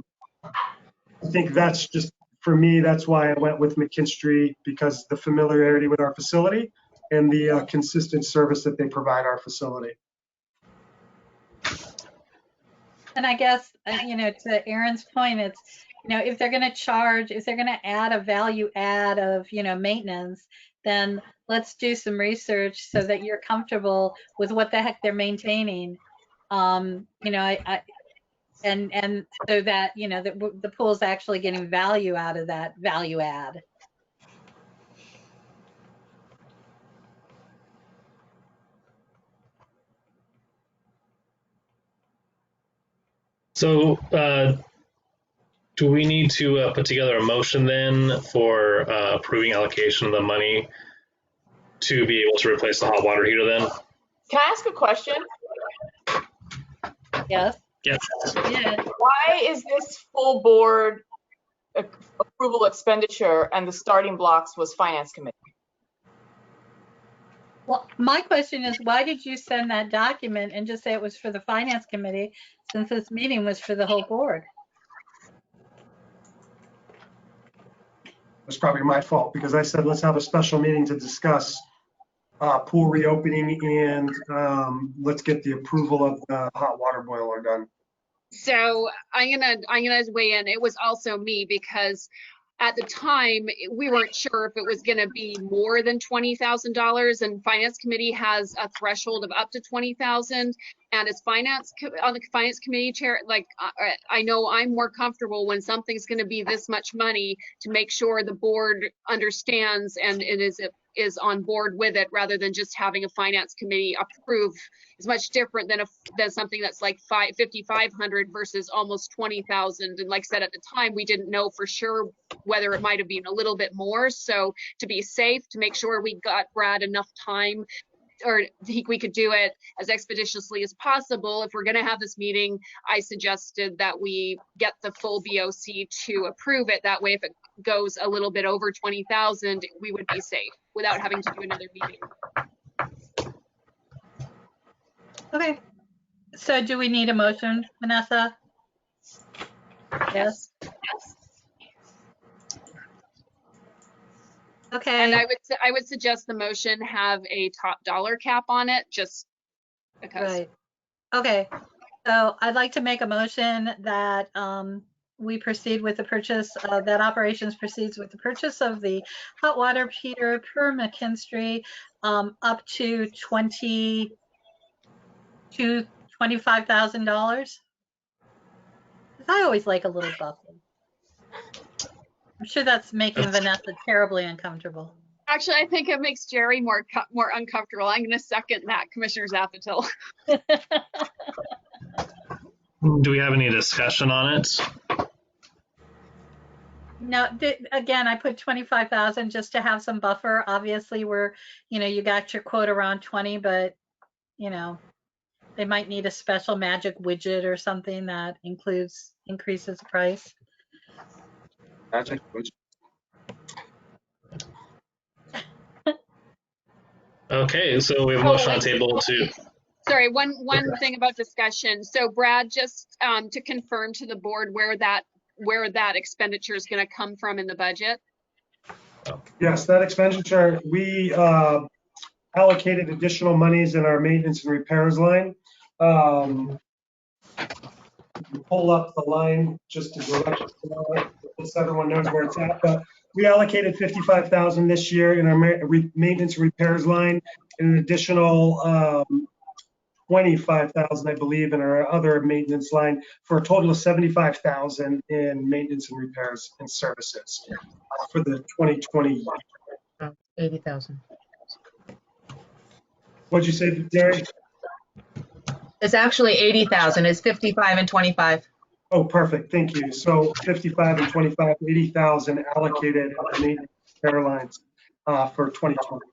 think that's just, for me, that's why I went with McKinstry, because the familiarity with our facility and the consistent service that they provide our facility. And I guess, you know, to Aaron's point, it's, you know, if they're going to charge, if they're going to add a value add of, you know, maintenance, then let's do some research so that you're comfortable with what the heck they're maintaining. You know, and so that, you know, the pool's actually getting value out of that value add. So do we need to put together a motion then for approving allocation of the money to be able to replace the hot water heater then? Can I ask a question? Yes. Yes. Yeah. Why is this full board approval expenditure and the starting blocks was finance committee? Well, my question is, why did you send that document and just say it was for the finance committee since this meeting was for the whole board? It's probably my fault, because I said, let's have a special meeting to discuss pool reopening and let's get the approval of the hot water boiler done. So I'm gonna weigh in. It was also me because at the time, we weren't sure if it was going to be more than $20,000, and Finance Committee has a threshold of up to $20,000. And as on the Finance Committee chair, like I know I'm more comfortable when something's going to be this much money to make sure the board understands and it is on board with it, rather than just having a Finance Committee approve. Is much different than something that's like $5,500 versus almost $20,000. And like I said, at the time, we didn't know for sure whether it might have been a little bit more. So to be safe, to make sure we got Brad enough time, or think we could do it as expeditiously as possible. If we're going to have this meeting, I suggested that we get the full BoC to approve it. That way, if it goes a little bit over 20,000, we would be safe without having to do another meeting. Okay. So do we need a motion, Vanessa? Yes. Okay. And I would suggest the motion have a top dollar cap on it, just because. Right. Okay. So I'd like to make a motion that we proceed with the purchase, that operations proceeds with the purchase of the hot water heater per McKinstry up to $25,000. I always like a little buffer. I'm sure that's making Vanessa terribly uncomfortable. Actually, I think it makes Jerry more uncomfortable. I'm going to second that, Commissioner Zapatil. Do we have any discussion on it? No, again, I put 25,000 just to have some buffer. Obviously, you got your quote around 20, but they might need a special magic widget or something that increases the price. Magic widget. Okay, so we have a motion on the table to. Sorry, one thing about discussion. So Brad, just to confirm to the board where that expenditure is going to come from in the budget. Yes, that expenditure, we allocated additional monies in our maintenance and repairs line. Pull up the line just to direct so everyone knows where it's at. But we allocated $55,000 this year in our maintenance and repairs line, and an additional $25,000, I believe, in our other maintenance line, for a total of $75,000 in maintenance and repairs and services for the 2020 year. 80,000. What'd you say, Derek? It's actually 80,000. It's 55 and 25. Oh, perfect. Thank you. So 55 and 25, 80,000 allocated on maintenance and repair lines for 2020.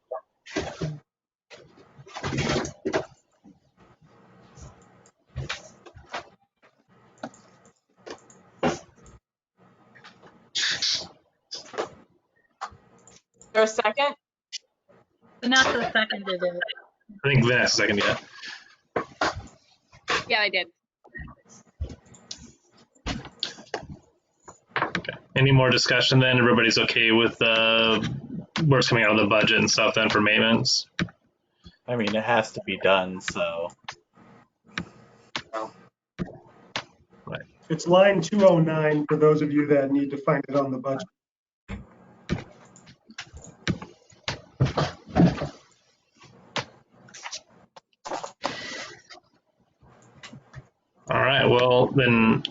Is there a second? Vanessa seconded it. I think Vanessa seconded it. Yeah, I did. Okay. Any more discussion then? Everybody's okay with where's coming out of the budget and stuff then for maintenance? I mean, it has to be done, so. Right. It's line 209 for those of you that need to find it on the budget. All right, well, then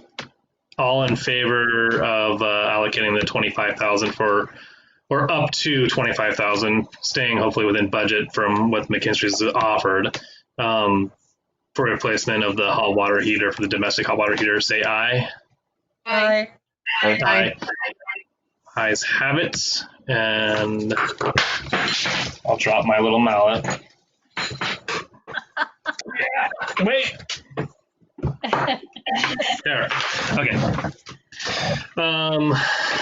all in favor of allocating the 25,000 for, or up to 25,000, staying hopefully within budget from what McKinstry's offered, for replacement of the hot water heater for the domestic hot water heater, say aye. Aye. Aye. Ayes have it, and I'll drop my little mallet. Wait. There. Okay.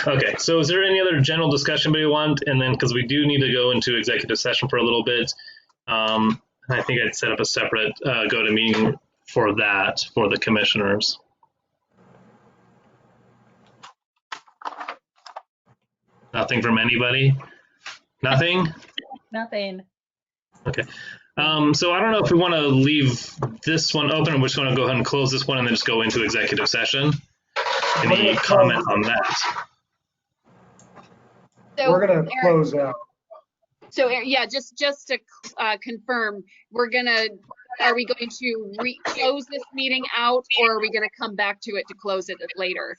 Okay. So, is there any other general discussion we want? And then, because we do need to go into executive session for a little bit, I think I'd set up a separate go-to meeting for that for the commissioners. Nothing from anybody? Nothing? Nothing. Okay. So I don't know if we want to leave this one open, or we just want to go ahead and close this one and then just go into executive session. Any comment on that? So, we're gonna Eric, close out. so yeah, just to confirm, are we going to close this meeting out, or are we going to come back to it to close it later?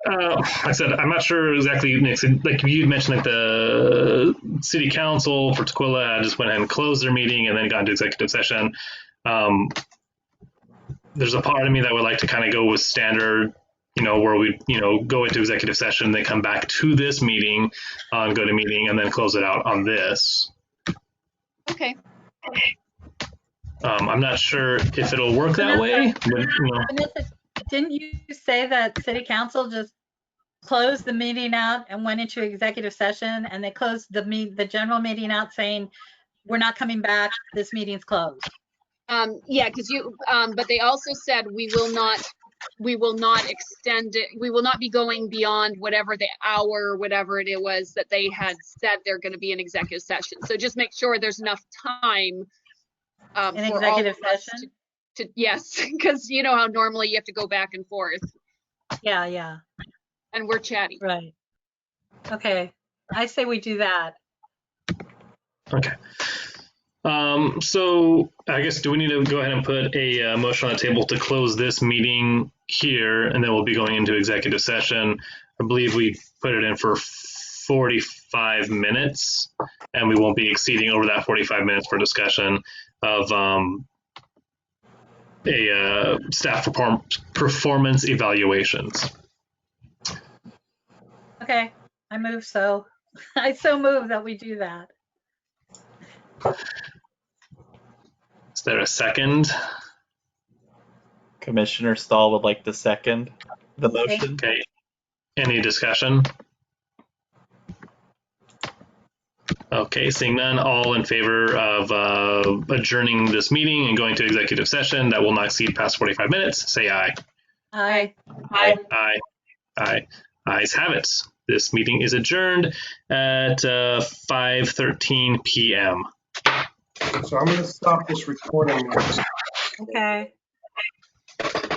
I said, I'm not sure exactly, Nick. Like you mentioned, like the city council for Tukwila just went ahead and closed their meeting and then got into executive session. There's a part of me that would like to kind of go with standard, where we, go into executive session, they come back to this meeting, go to meeting, and then close it out on this. Okay. I'm not sure if it'll work that way. But, Vanessa, didn't you say that city council just closed the meeting out and went into executive session, and they closed the general meeting out saying, we're not coming back, this meeting's closed? Yeah, because but they also said we will not extend it. We will not be going beyond whatever the hour or whatever it was that they had said they're going to be in executive session. So just make sure there's enough time In for executive all of us session? to yes, because you know how normally you have to go back and forth, Yeah. and we're chatty. Right. Okay. I say we do that. Okay. So I guess, do we need to go ahead and put a motion on the table to close this meeting here, and then we'll be going into executive session? I believe we put it in for 45 minutes, and we won't be exceeding over that 45 minutes for discussion of staff performance evaluations. Okay. I move so. I so move that we do that. Is there a second? Commissioner Stahl would like to second the motion. Okay. Any discussion? Okay, seeing none, all in favor of adjourning this meeting and going to executive session that will not exceed past 45 minutes, say aye. Aye. Aye. Aye. Aye. Ayes have it. This meeting is adjourned at 5:13 p.m. So I'm gonna stop this recording now. Okay.